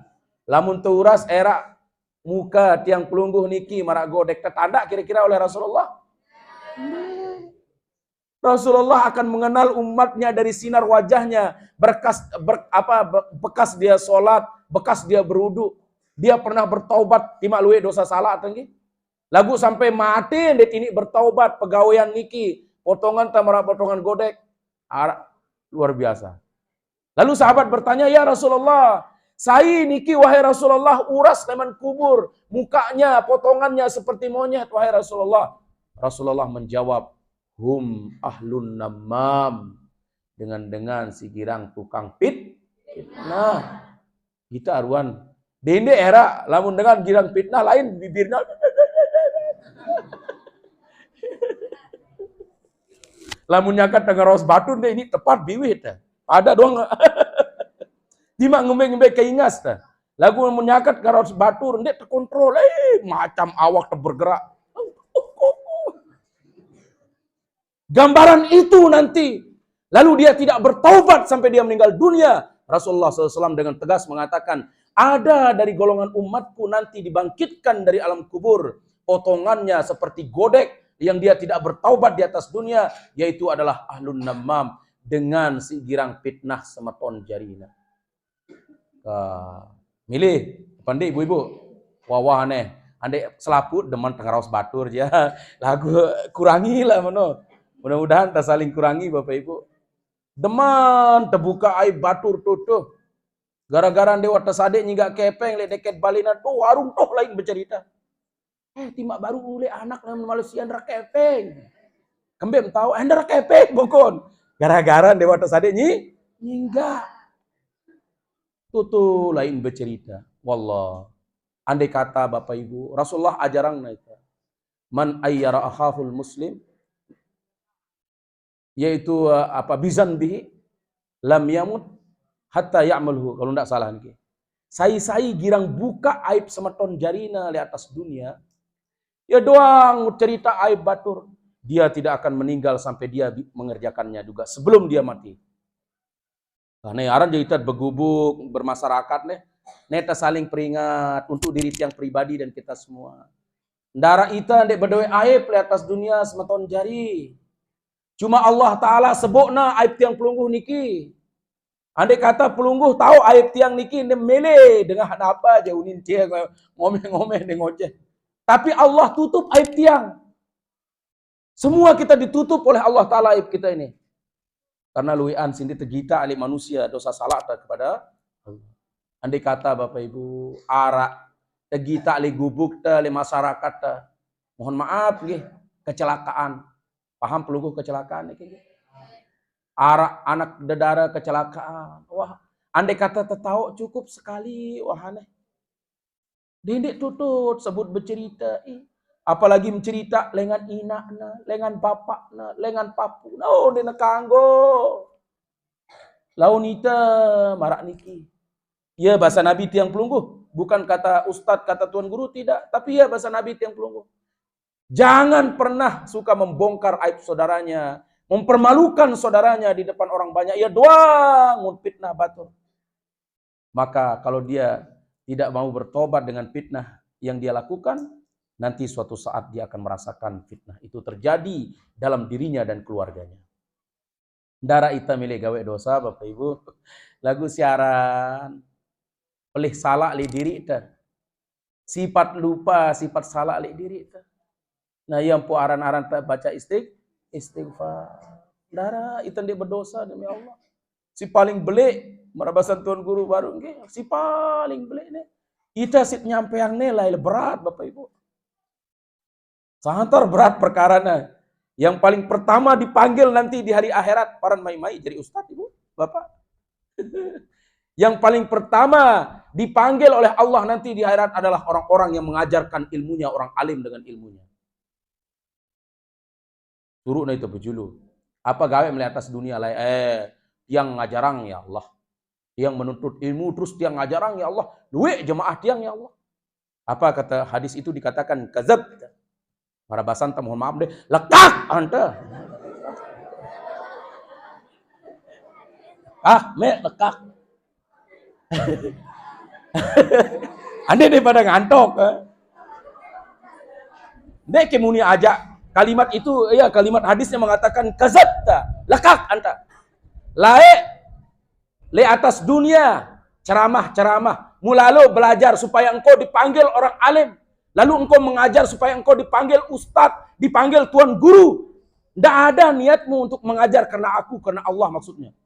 lamun teuras era muka tiang pelungguh niki marak godek tetanda kira-kira oleh Rasulullah. Rasulullah akan mengenal umatnya dari sinar wajahnya, bekas dia sholat, bekas dia berudu, dia pernah bertaubat, timak luwe dosa salah tenggi. Lagu sampai mati det ini bertaubat, pegawaian niki, potongan tamara potongan godek, luar biasa. Lalu sahabat bertanya, ya Rasulullah, saya niki wahai Rasulullah uras leman kubur, mukanya, potongannya seperti monyet wahai Rasulullah. Rasulullah menjawab, hum ahlun namam, dengan si girang tukang fitnah. Kita aruan dende era lamun dengan girang fitnah lain bibirna lamun nyakat dengan ros batu deh ini tepat biwit ada dong. Dima ngembe keingas ta lagu menyakat ke ros batu ndek terkontrol macam awak bergerak. Gambaran itu nanti. Lalu dia tidak bertaubat sampai dia meninggal dunia. Rasulullah SAW dengan tegas mengatakan, ada dari golongan umatku nanti dibangkitkan dari alam kubur. Potongannya seperti godek yang dia tidak bertaubat di atas dunia. Yaitu adalah ahlun namam. Dengan si girang fitnah semeton jarina. Milih. Pandai ibu-ibu. Wawah aneh. Andai selaput deman tengah raus batur aja. Lagu kurangi lah mana. Mudah-mudahan tak saling kurangi Bapak Ibu. Deman terbuka air batur tuh. Gara-gara dewa tersadek nyinggak kepeng le deket balina tuh warung toh lain bercerita. Timak baru ule anak yang Malaysia ndra kepeng. Kembem tahu ndra kepeng bokon. Gara-gara dewa tersadek nyinggak. Tuh lain bercerita. Wallah. Andai kata Bapak Ibu, Rasulullah ajarang itu. Man ayyara akhahul muslim, yaitu bizan bihi lam yamut hatta ya'malhu, kalau tidak salah nih. Sai girang buka aib semeton jarina di atas dunia. Ya doang cerita aib batur. Dia tidak akan meninggal sampai dia mengerjakannya juga sebelum dia mati. Karena aran jadi begubuk bermasyarakat nih. Neta saling peringat untuk diri yang pribadi dan kita semua. Ndara ita ndek berdoa aib di atas dunia semeton jari. Cuma Allah Ta'ala sebutna aib tiang pelungguh niki. Andai kata pelungguh tahu aib tiang niki, dia mele dengan apa aja unin dia ngomeh-ngomeh ngoceh. Tapi Allah tutup aib tiang. Semua kita ditutup oleh Allah Ta'ala aib kita ini. Karena luian sini tergita alih manusia dosa salah kepada Allah. Andai kata Bapak Ibu arak tergita alih gubuk alih masyarakat mohon maaf kecelakaan. Paham pelungguh kecelakaan ini? Anak dedara kecelakaan. Wah, andai kata tertawa cukup sekali. Wah aneh. Dendek tutut sebut bercerita. Apalagi mencerita lengan inakna, lengan bapakna, lengan papu. Oh, dia kanggo. Launita marak niki. Ya bahasa Nabi tiang pelungguh. Bukan kata ustadz, kata tuan guru, tidak. Tapi ya bahasa Nabi tiang pelungguh. Jangan pernah suka membongkar aib saudaranya, mempermalukan saudaranya di depan orang banyak. Ya doang fitnah batur. Maka kalau dia tidak mau bertobat dengan fitnah yang dia lakukan, nanti suatu saat dia akan merasakan fitnah itu terjadi dalam dirinya dan keluarganya. Dara ita milih gawe dosa, Bapak Ibu. Lagu siaran. Pelih salah li diri ita. Sifat lupa, sifat salah li diri ita. Nah, yang pu aran-aran tak baca istighfar. Dara ita dia berdosa demi Allah. Si paling belik merabasan Tuan Guru baru nge, si paling belik nih. Ita sit nyampe yang nilai berat Bapak Ibu. Sangat berat perkaranya. Yang paling pertama dipanggil nanti di hari akhirat paran mai-mai jadi ustaz Ibu, Bapak. Yang paling pertama dipanggil oleh Allah nanti di akhirat adalah orang-orang yang mengajarkan ilmunya, orang alim dengan ilmunya. Turun itu bejulu. Apa gawe melihat atas dunia lain? Yang ngajarang ya Allah. Yang menuntut ilmu terus dia ngajarang ya Allah. Duit jemaah tiang ya Allah. Apa kata hadis itu dikatakan kazab. Para basan mohon maaf deh. Lekak anta. Lekak. Anda daripada ngantok. Dek kemuni aja. Kalimat itu, ya kalimat hadisnya mengatakan kazabta, lekak anta. Le atas dunia, ceramah, mulalo belajar supaya engkau dipanggil orang alim. Lalu engkau mengajar supaya engkau dipanggil ustadz, dipanggil tuan guru. Tidak ada niatmu untuk mengajar karena aku, karena Allah maksudnya.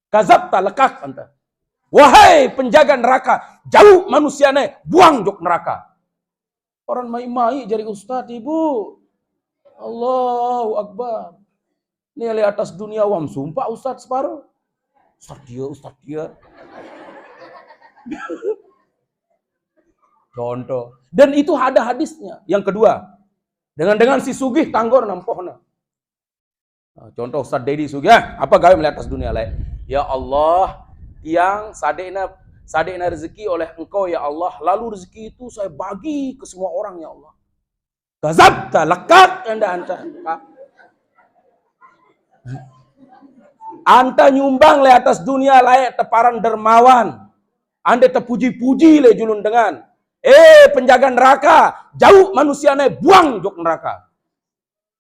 Kazabta, lekak anta. Wahai penjaga neraka, jauh manusianya, buang jok neraka. Orang mai-mai jadi ustadz Ibu. Allahu Akbar. Ini atas dunia wam sumpah ustadz separuh. Ustadz dia. Contoh. Dan itu ada hadisnya. Yang kedua, dengan si sugih tanggor nampohna. Nah, contoh Ustadz Dedi sugih, apa gawe melihat atas dunia lain? Ya Allah, yang sadena rezeki oleh engkau ya Allah, lalu rezeki itu saya bagi ke semua orang ya Allah. Kazabta, lekat anta nyumbang le atas dunia layak teparan dermawan. Anda terpuji-puji le julun dengan. Penjaga neraka, jauh manusianya buang jok neraka.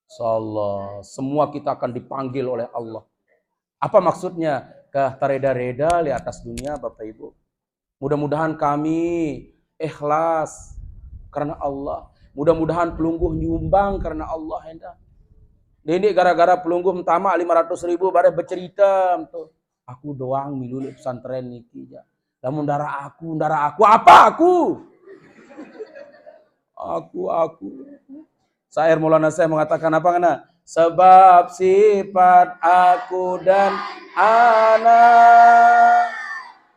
Insyaallah, semua kita akan dipanggil oleh Allah. Apa maksudnya? Tareda-reda le atas dunia Bapak Ibu. Mudah-mudahan kami ikhlas karena Allah. Mudah-mudahan pelungguh nyumbang karena Allah hendak. Ini gara-gara pelungguh pertama 500.000 bare bercerita tuh. Aku doang milu pesantren niki ya. Lamun darah aku apa aku? Aku. Syair Maulana saya mengatakan apa kana? Sebab sifat aku dan anak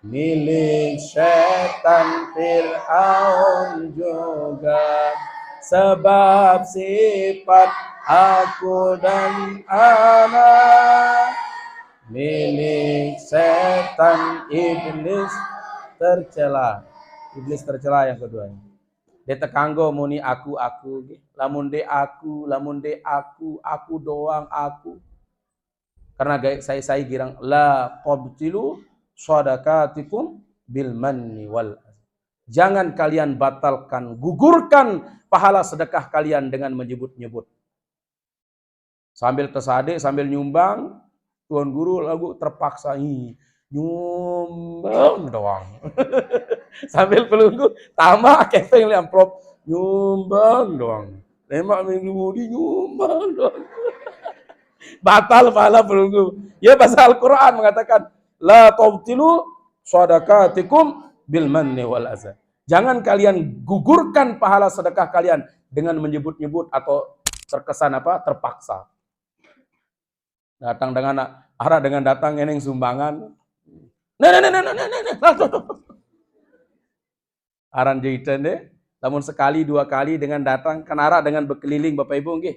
milik setan Fir'aun juga. Sebab sifat aku dan anak milik setan iblis tercela. Iblis tercela yang keduanya. Dia tekanggo muni aku. Lamun de aku doang aku. Karena saya girang la qabtilu shadaqatikum bil manni wal. Jangan kalian batalkan, gugurkan pahala sedekah kalian dengan menyebut-nyebut. Sambil tersade, sambil nyumbang, Tuan Guru lagu terpaksa nyumbang doang. Sambil pelunggu, tamak kepeng amplop, nyumbang doang. Lemak minggu di nyumbang doang. Batal pahala pelunggu. Ya bahasa Al-Quran mengatakan, la tubtilu shadaqatikum bil manni wal azan. Jangan kalian gugurkan pahala sedekah kalian dengan menyebut-nyebut atau terkesan terpaksa. Datang dengan datang eneng sumbangan. Aran jahitan deh. Namun sekali dua kali dengan datang kenara dengan berkeliling Bapak Ibu nggih.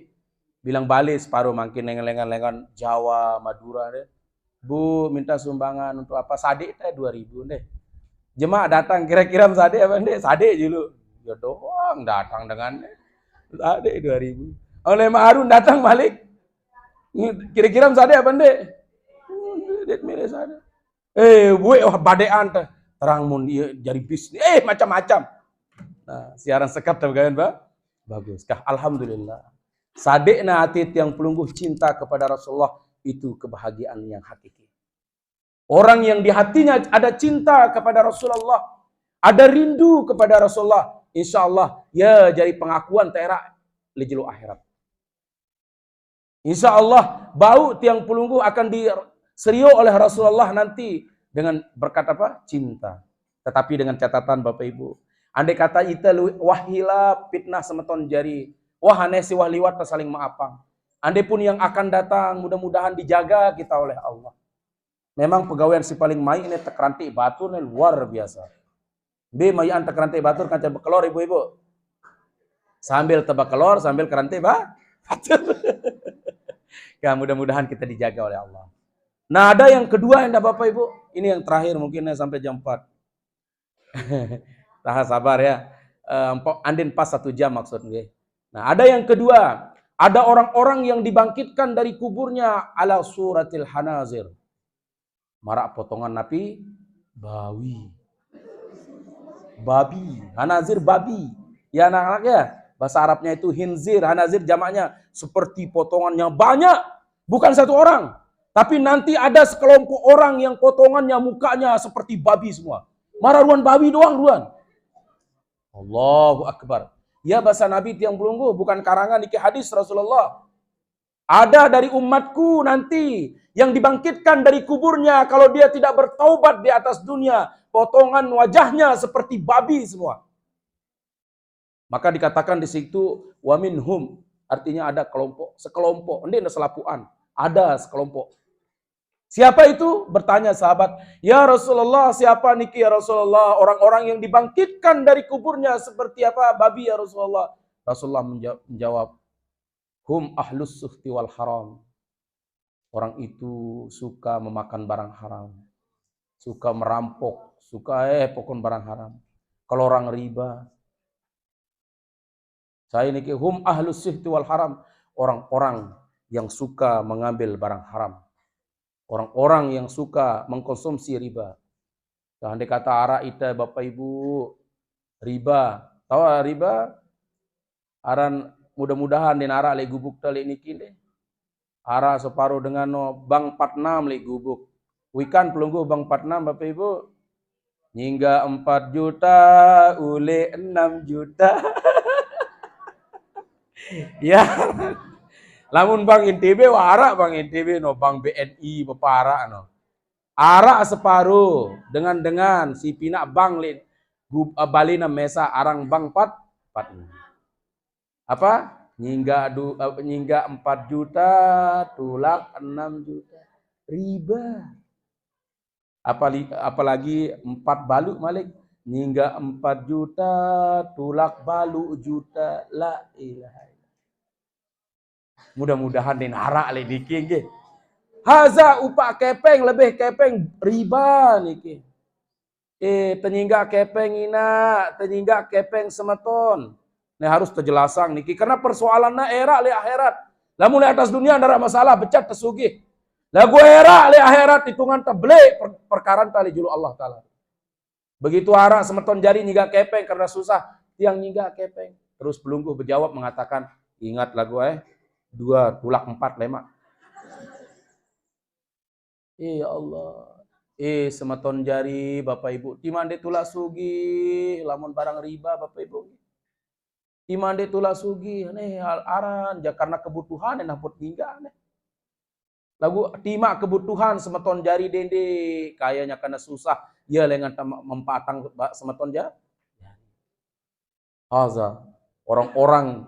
Bilang balik separuh makin lengan-lengan Jawa, Madura deh. Bu minta sumbangan untuk apa? Sadik teh 2.000 deh. Jemaah datang kira-kira sade apa deh? Sade dulu. Ya doang datang dengan Sadek 2.000. Oleh Harun datang balik. Kira-kira sadek apa ndek? Dek mere sadek. Buat badean teh. Terang mun dia jadi bisnis. Macam-macam. Nah, siaran sekat tergayan bagus. Kah alhamdulillah. Sadekna hati yang pelungguh cinta kepada Rasulullah itu kebahagiaan yang hakiki. Orang yang di hatinya ada cinta kepada Rasulullah, ada rindu kepada Rasulullah, insya Allah ya jadi pengakuan terak lejelu akhirat. Insya Allah bau tiang pelungguh akan diserio oleh Rasulullah nanti dengan berkata apa? Cinta. Tetapi dengan catatan Bapak Ibu, andai kata ita wahila fitnah semeton jari, wahane si wahliwat saling maafang. Andai pun yang akan datang, mudah-mudahan dijaga kita oleh Allah. Memang pegawaian si paling mai ini tekrantik batu ini luar biasa. Mayan tekrantik batu kan tebak kelor ibu-ibu. Sambil tebak kelor, sambil kerantik batu. Ya mudah-mudahan kita dijaga oleh Allah. Nah ada yang kedua yang Bapak Ibu. Ini yang terakhir mungkin sampai jam 4. Tahan sabar ya. Andin pas 1 jam maksudnya. Nah ada yang kedua. Ada orang-orang yang dibangkitkan dari kuburnya ala suratil hanazir. Marak potongan napi babi. Hanazir babi. Ya anak-anak ya. Bahasa Arabnya itu hinzir. Hanazir jamaknya seperti potongannya banyak. Bukan satu orang. Tapi nanti ada sekelompok orang yang potongannya mukanya seperti babi semua. Mararuan babi doang ruan. Allahu Akbar. Ya bahasa Nabi tiang belunggu. Bukan karangan iki hadis Rasulullah. Ada dari umatku nanti yang dibangkitkan dari kuburnya kalau dia tidak bertaubat di atas dunia, potongan wajahnya seperti babi semua. Maka dikatakan di situ wa minhum, artinya ada sekelompok, ini ada selapuan, ada sekelompok. Siapa itu? Bertanya sahabat, ya Rasulullah, siapa niki ya Rasulullah? Orang-orang yang dibangkitkan dari kuburnya seperti apa? Babi ya Rasulullah. Rasulullah menjawab, hum ahlus suhti wal haram. Orang itu suka memakan barang haram. Suka merampok. Suka pokok barang haram. Kalau orang riba. Saya ini hum ahlus suhti wal haram. Orang-orang yang suka mengambil barang haram. Orang-orang yang suka mengkonsumsi riba. Jangan dikata arah ita Bapak Ibu. Riba. Tahu riba? Aran mudah-mudahan di nara le gubuk tali niki deh. Ara separuh dengan bang 46 le gubuk. Wikan pelungguh bang 46 Bapak Ibu. Hingga 4 juta ule 6 juta. Ya. Lamun bang NTB wara bang NTB no bang BNI bepara no. Ara separuh dengan si pina bang le balina mesa arang bang 4 apa? Nyingga 4 juta, tulak 6 juta. Riba. Apalagi 4 balu malik. Nyingga 4 juta, tulak balu juta. La ilaha illallah. Mudah-mudahan dinara le diking ge. Haza upak kepeng lebih kepeng riba niki. Tenyingga kepeng ina, tenyingga kepeng semeton. Ini harus terjelasang niki karena persoalannya era le akhirat. Lah mulai atas dunia ada masalah becat tesugih. Lah gue era le akhirat hitungan teble perkara tali julu Allah taala. Begitu ara semeton jari nyiga kepeng karena susah tiang nyiga kepeng. Terus belungguh berjawab mengatakan, ingat lah gue 2 tulak 4 lemak. Ya Allah. Semeton jari Bapak Ibu. Timande tulak sugi lamun barang riba Bapak Ibu. Timande tulak sugi nih aran karena kebutuhan yang naput hingga nih. Lagu tima kebutuhan semeton jari dende kayaknya karena susah ya lengan mempatang semeton jari. Haza orang-orang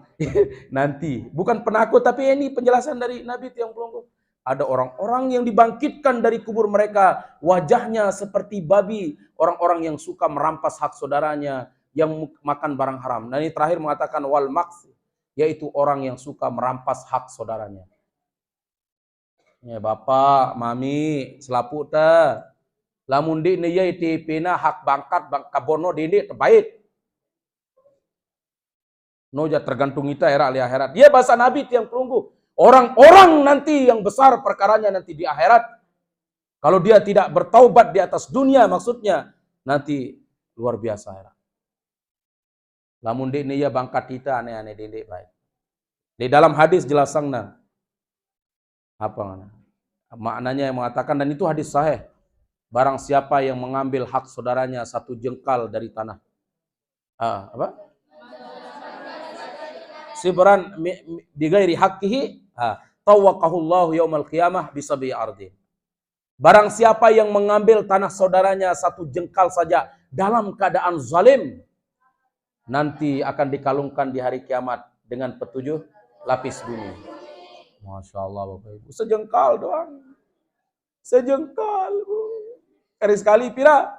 nanti bukan penakut tapi ini penjelasan dari Nabi tiang pelungguh. Ada orang-orang yang dibangkitkan dari kubur mereka wajahnya seperti babi, orang-orang yang suka merampas hak saudaranya, yang makan barang haram. Nah ini terakhir mengatakan wal maks, yaitu orang yang suka merampas hak saudaranya. Ya bapak, mami, selapu ta. Lamun di ne yai pena hak bangkat kabono dini terbaik. Noja tergantung kita era li akhirat. Dia bahasa Nabi tiang pelunggu. Orang-orang nanti yang besar perkaranya nanti di akhirat. Kalau dia tidak bertaubat di atas dunia maksudnya nanti luar biasa akhirat. Lamun dek ya bangkat kita aneh-aneh dek baik. Di dalam hadis jelas sangna. Apa maknanya yang mengatakan, dan itu hadis sahih. Barang siapa yang mengambil hak saudaranya 1 jengkal dari tanah. Apa? Sibran bighairi haqqihi, tawaqahullahu yaumal qiyamah bisabi ardi. Barang siapa yang mengambil tanah saudaranya 1 jengkal saja dalam keadaan zalim, nanti akan dikalungkan di hari kiamat dengan 7 lapis bumi. Masya Allah Bapak Ibu. Sejengkal doang. Sejengkal. Sekali pira?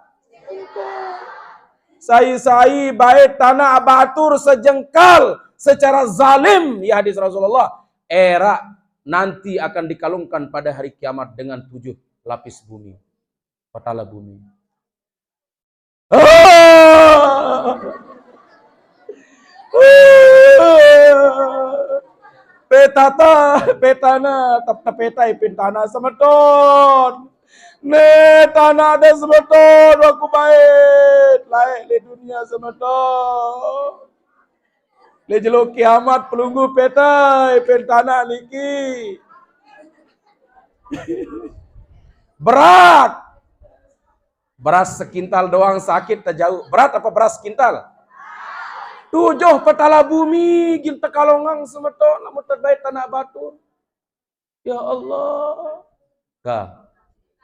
Sai baik tanah abatur sejengkal secara zalim. Ya hadis Rasulullah. Era nanti akan dikalungkan pada hari kiamat dengan 7 lapis bumi. Petala bumi. Petana petai pintana semeton. Ne tanah ada semeton aku baik lain di dunia semeton. Le jelo kiamat pelunggu petai pintana niki. Beras sekintal doang sakit terjauh. Berat apa beras sekintal? 7 petala bumi ginta kalongang semeton lamun terbaik tanah batu. Ya Allah.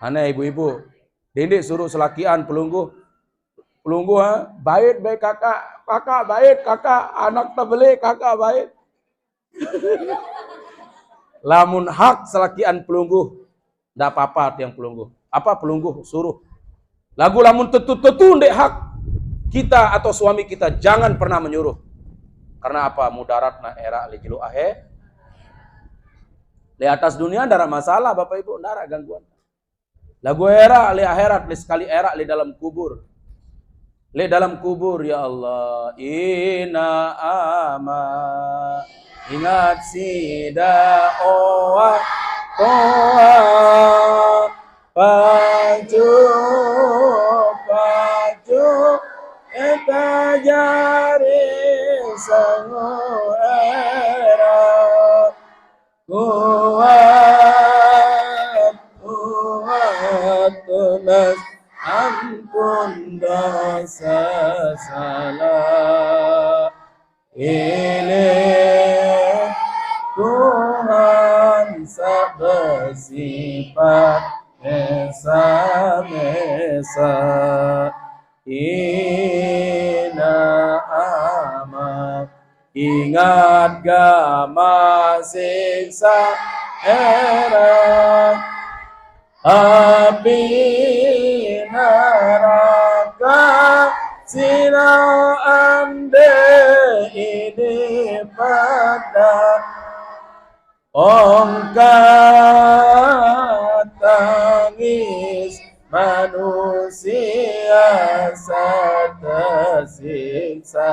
Aneh ibu-ibu. Dendek suruh selakian pelunggu. Pelunggu baik kakak. Kakak baik kakak. Anak terbeli kakak baik. Lamun hak selakian pelunggu. Ndak apa-apa tiang pelunggu. Apa pelunggu suruh. Lagu lamun tetu-tetu ndek hak. Kita atau suami kita jangan pernah menyuruh. Karena apa? Mudaratna era li jilu ahe. Di atas dunia ndak ada masalah Bapak Ibu, ndak ada gangguan. Lagu era li akhirat li sekali era li dalam kubur. Li dalam kubur ya Allah. Ina ama ingat sida owa toa paju eta jari sango era kuat tunas ampun dosa salah ini Tuhan bersifat mesa ina amat ingat gama siksa era api neraka silau ande ini pada ongkat tangis manusia tersiksa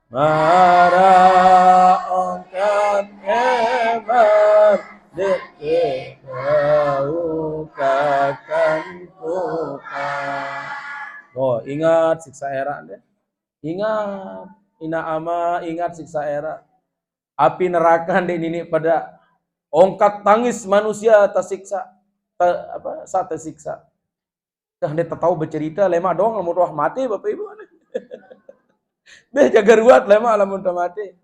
marah ongkat hebat dikaukakan Tuhan. Oh ingat siksa era deh. Ingat ina ama ingat siksa era. Api neraka ini pada ongkat tangis manusia tersiksa. Saat tersiksa. Dah dia tahu bercerita lemah dong lamun roh mati Bapak Ibu. Beh jaga ruat lemah lamun mati.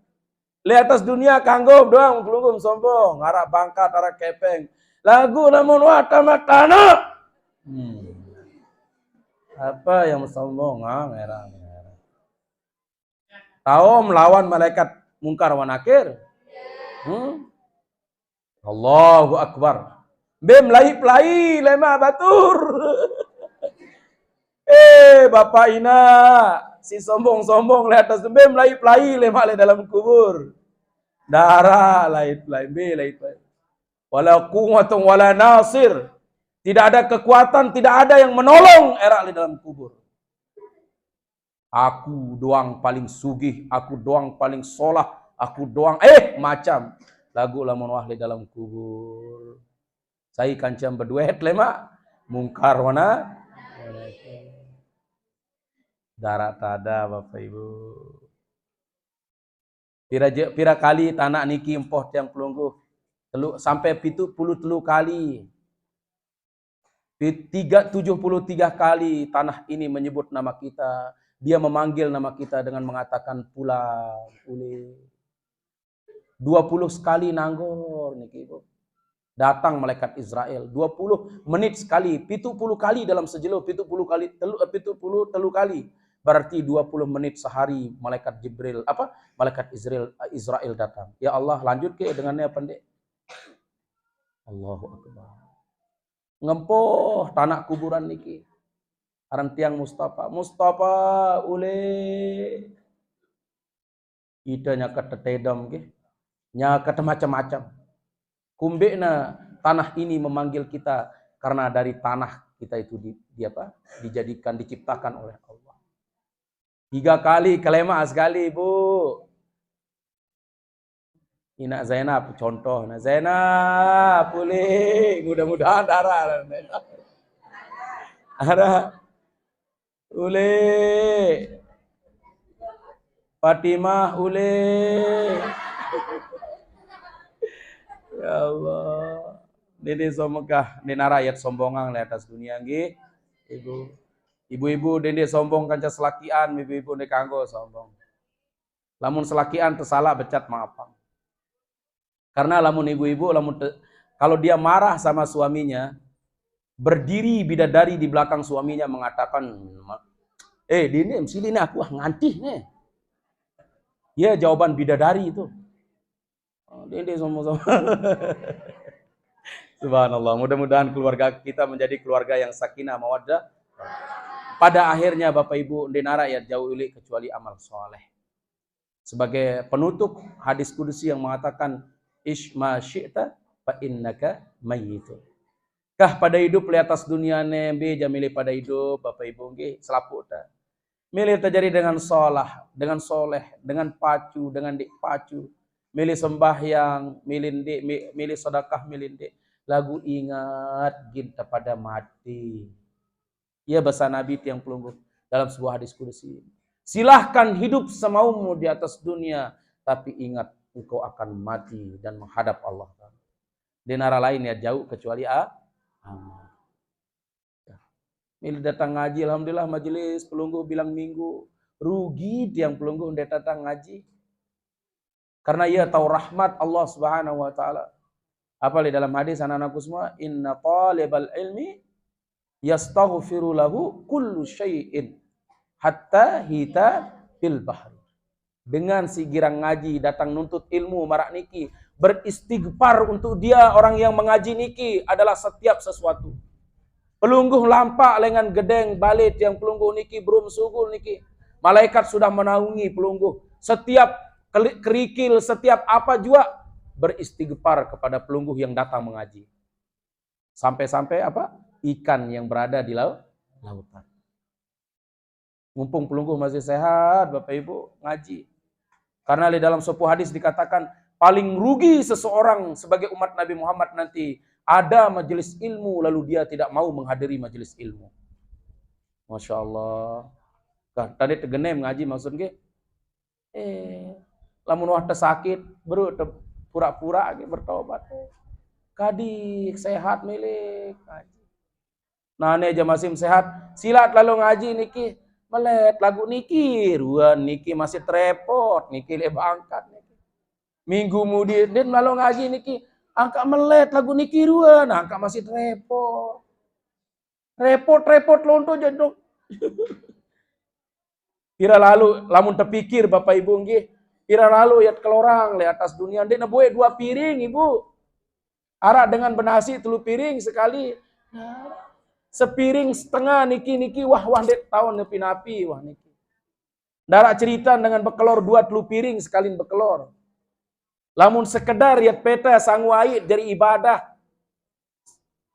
Le atas dunia kanggom doang pelunggung sombong, arah bangkat arah kepeng. Lagu lamun wa tamatana. Apa yang sombong ngerang. Tahu melawan malaikat mungkar wa nakir. Allahu Akbar. Bem pelai lemah batur. Bapak Ina, si sombong-sombong le atas bem pelai lemah le dalam kubur. Darah pelai be pelai. Wala quwwatan wala nasir. Tidak ada kekuatan, tidak ada yang menolong era le dalam kubur. Aku doang paling sugih, aku doang paling solah, aku doang macam lagu lamun wahli dalam kubur. Saya kancam berduet lema mungkar wana darat tada Bapak Ibu. Pira kali tanah niki empoh tiang pelungguh sampai 73 kali. 73 kali tanah ini menyebut nama kita. Dia memanggil nama kita dengan mengatakan pulang ule. 20 sekali nanggor niki Ibu. Datang malaikat Israel 20 menit sekali, 70 kali dalam sejelo, 70 kali, 70 kali. Berarti 20 menit sehari malaikat Jibril, malaikat Israel datang. Ya Allah, lanjut ke dengannya pendek. Allahu Akbar. Ngempoh tanah kuburan niki. Aran tiang Mustafa ule. Idanya ketetedam ke. Nya kata macam-macam. Kumbekna tanah ini memanggil kita karena dari tanah kita itu dijadikan, diciptakan oleh Allah. 3 kali kelema sekali Bu. Ina Zainab contoh, nah Zainab boleh, mudah-mudahan darah. Ada ule Fatimah ule. Ya Allah. Dede somekah dena rakyat sombongang le atas dunia nggih. Ibu-ibu dede sombong kanca selakian, ibu-ibu nek kanggo sombong. Lamun selakian tersalah becat maafang. Karena lamun ibu-ibu kalau dia marah sama suaminya, berdiri bidadari di belakang suaminya mengatakan, dini sini aku ngantih nih. Ya jawaban bidadari itu. Dede sombong. Subhanallah, mudah-mudahan keluarga kita menjadi keluarga yang sakinah mawaddah. Pada akhirnya Bapak Ibu denara ya jauh ulik kecuali amal soleh. Sebagai penutup hadis kudusi yang mengatakan isma syi'ta fa innaka mayyitun. Kah pada hidup di atas dunia nembe jamili pada hidup Bapak Ibu nggih selaput ta. Milih terjadi dengan sholah, dengan soleh, dengan pacu, dengan dik pacu. Milih sembahyang, milih sedekah, milih dik. Lagu ingat kita pada mati. Ya bahasa Nabi tiang pelungguh dalam sebuah hadis kudusi. Silahkan hidup semaumu di atas dunia, tapi ingat engkau akan mati dan menghadap Allah. Di nara lain ya jauh kecuali milih datang ngaji, alhamdulillah majelis pelungguh bilang minggu. Rugi tiang pelungguh udah datang ngaji. Karena ia tahu rahmat Allah Subhanahu wa taala. Apa di dalam hadis anak-anakku semua, inna talibal ilmi yastaghfiru lahu kullu syai'in hatta hita fil bahri. Dengan si girang ngaji datang nuntut ilmu marak niki, beristighfar untuk dia orang yang mengaji niki adalah setiap sesuatu. Pelungguh lampak lengan gedeng balit yang pelungguh niki brum sugul niki. Malaikat sudah menaungi pelungguh. Setiap kerikil, setiap apa juga beristighfar kepada pelungguh yang datang mengaji. Sampai-sampai ikan yang berada di lautan. Mumpung pelungguh masih sehat, Bapak Ibu ngaji. Karena di dalam sebuah hadis dikatakan paling rugi seseorang sebagai umat Nabi Muhammad nanti ada majelis ilmu lalu dia tidak mau menghadiri majelis ilmu. Masya Allah. Tadi tegenem ngaji maksudnya. Lamun wah sakit, baru pura-pura bertobat. Kadik sehat milik ngaji. Nah ini aja masih sehat. Silat lalu ngaji niki melet lagu niki ruan niki masih trepot niki le bangkat niki. Minggu mudi din lalu ngaji niki angka melet lagu niki ruan angka masih trepot. Repot lonto jaduk. Kira lalu lamun terpikir Bapak Ibu nggih, kira lalu ya kelorang le atas dunia ndek naboe 2 piring Ibu. Arak dengan benasi 3 piring sekali. Sepiring setengah niki wah ndek tahun nepi-napi wah niki. Darak cerita dengan bekelor 2 piring sekali bekelor. Lamun sekedar ya peta sangu ait dari ibadah.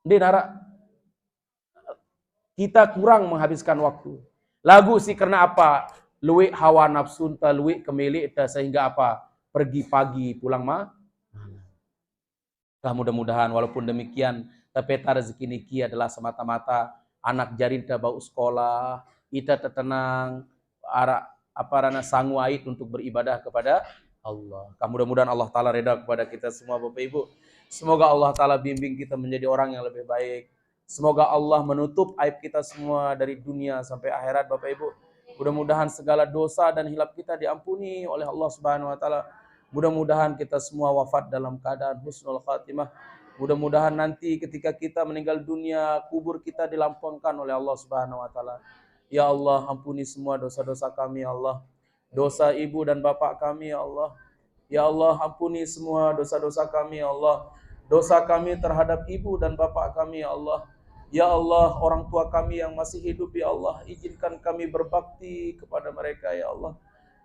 Ndek darak kita kurang menghabiskan waktu. Lagu sih karena apa? luwik hawa nafsu ta, luwik kemilik ta, sehingga apa? Pergi pagi pulang malam. Mudah-mudahan walaupun demikian, tapi rezeki niki adalah semata-mata anak jarinta bau sekolah, ita tertenang, apa rana sangu ait untuk beribadah kepada Allah. Mudah-mudahan Allah Ta'ala reda kepada kita semua Bapak Ibu. Semoga Allah Ta'ala bimbing kita menjadi orang yang lebih baik. Semoga Allah menutup aib kita semua dari dunia sampai akhirat Bapak Ibu. Mudah-mudahan segala dosa dan hilap kita diampuni oleh Allah Subhanahu wa taala. Mudah-mudahan kita semua wafat dalam keadaan husnul khatimah. Mudah-mudahan nanti ketika kita meninggal dunia, kubur kita dilampunkan oleh Allah Subhanahu wa taala. Ya Allah, ampuni semua dosa-dosa kami ya Allah. Dosa ibu dan bapak kami ya Allah. Ya Allah, ampuni semua dosa-dosa kami ya Allah. Dosa kami terhadap ibu dan bapak kami ya Allah. Ya Allah, orang tua kami yang masih hidup ya Allah, izinkan kami berbakti kepada mereka ya Allah.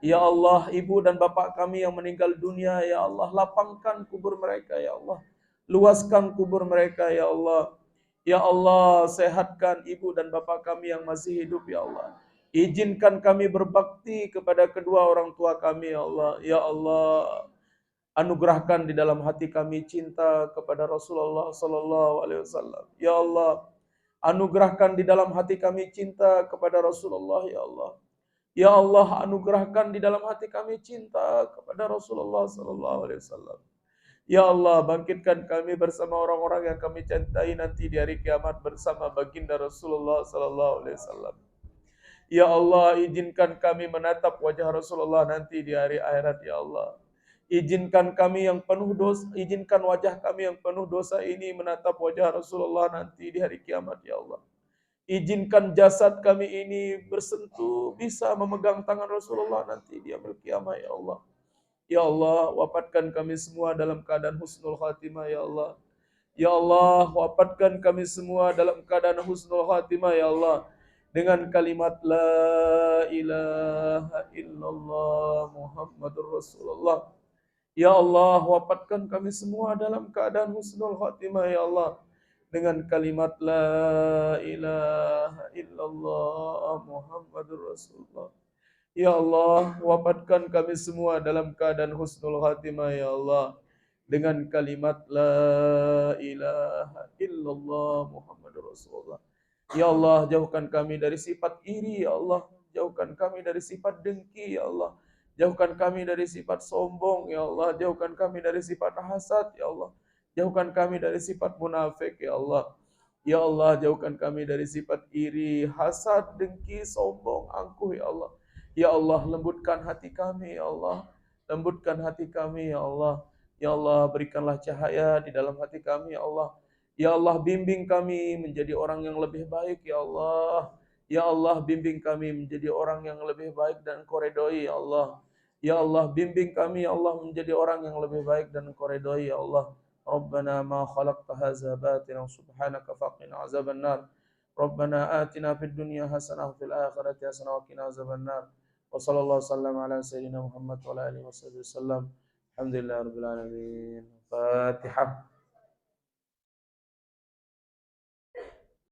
Ya Allah, ibu dan bapak kami yang meninggal dunia, ya Allah, lapangkan kubur mereka, ya Allah. Luaskan kubur mereka, ya Allah. Ya Allah, sehatkan ibu dan bapak kami yang masih hidup, ya Allah. Izinkan kami berbakti kepada kedua orang tua kami, ya Allah. Ya Allah, anugerahkan di dalam hati kami cinta kepada Rasulullah sallallahu alaihi wasallam. Ya Allah, anugerahkan di dalam hati kami cinta kepada Rasulullah, ya Allah. Ya Allah, anugerahkan di dalam hati kami cinta kepada Rasulullah sallallahu alaihi wasallam. Ya Allah, bangkitkan kami bersama orang-orang yang kami cintai nanti di hari kiamat bersama baginda Rasulullah sallallahu alaihi wasallam. Ya Allah, izinkan kami menatap wajah Rasulullah nanti di hari akhirat ya Allah. Izinkan kami yang penuh dosa, izinkan wajah kami yang penuh dosa ini menatap wajah Rasulullah nanti di hari kiamat ya Allah. Izinkan jasad kami ini bersentuh, bisa memegang tangan Rasulullah nanti di yaumil qiyamah ya Allah. Ya Allah, wafatkan kami semua dalam keadaan husnul khatimah ya Allah. Ya Allah, wafatkan kami semua dalam keadaan husnul khatimah ya Allah. Dengan kalimat la ilaha illallah Muhammadur Rasulullah. Ya Allah, wafatkan kami semua dalam keadaan husnul khatimah ya Allah. Dengan kalimat la ilaha illallah Muhammadur Rasulullah. Ya Allah, wafatkan kami semua dalam keadaan husnul khatimah ya Allah. Dengan kalimat la ilaha illallah Muhammadur Rasulullah. Ya Allah, jauhkan kami dari sifat iri ya Allah. Jauhkan kami dari sifat dengki ya Allah. Jauhkan kami dari sifat sombong ya Allah. Jauhkan kami dari sifat hasad ya Allah. Jauhkan kami dari sifat munafik ya Allah. Ya Allah, jauhkan kami dari sifat iri, hasad, dengki, sombong, angkuh ya Allah. Ya Allah, lembutkan hati kami ya Allah. Lembutkan hati kami ya Allah. Ya Allah, berikanlah cahaya di dalam hati kami ya Allah. Ya Allah, bimbing kami menjadi orang yang lebih baik ya Allah. Ya Allah, bimbing kami menjadi orang yang lebih baik dan Engkau redoi ya Allah. Ya Allah, bimbing kami ya Allah menjadi orang yang lebih baik dan Engkau redoi ya Allah. ربنا ما خلقت هذا باطلا سبحانك فقنا عذاب النار ربنا آتنا في الدنيا حسنة وفي الآخرة حسنة وقنا عذاب النار وصلى الله وسلم على سيدنا محمد وعلى آله وصحبه وسلم الحمد لله رب العالمين فاتحة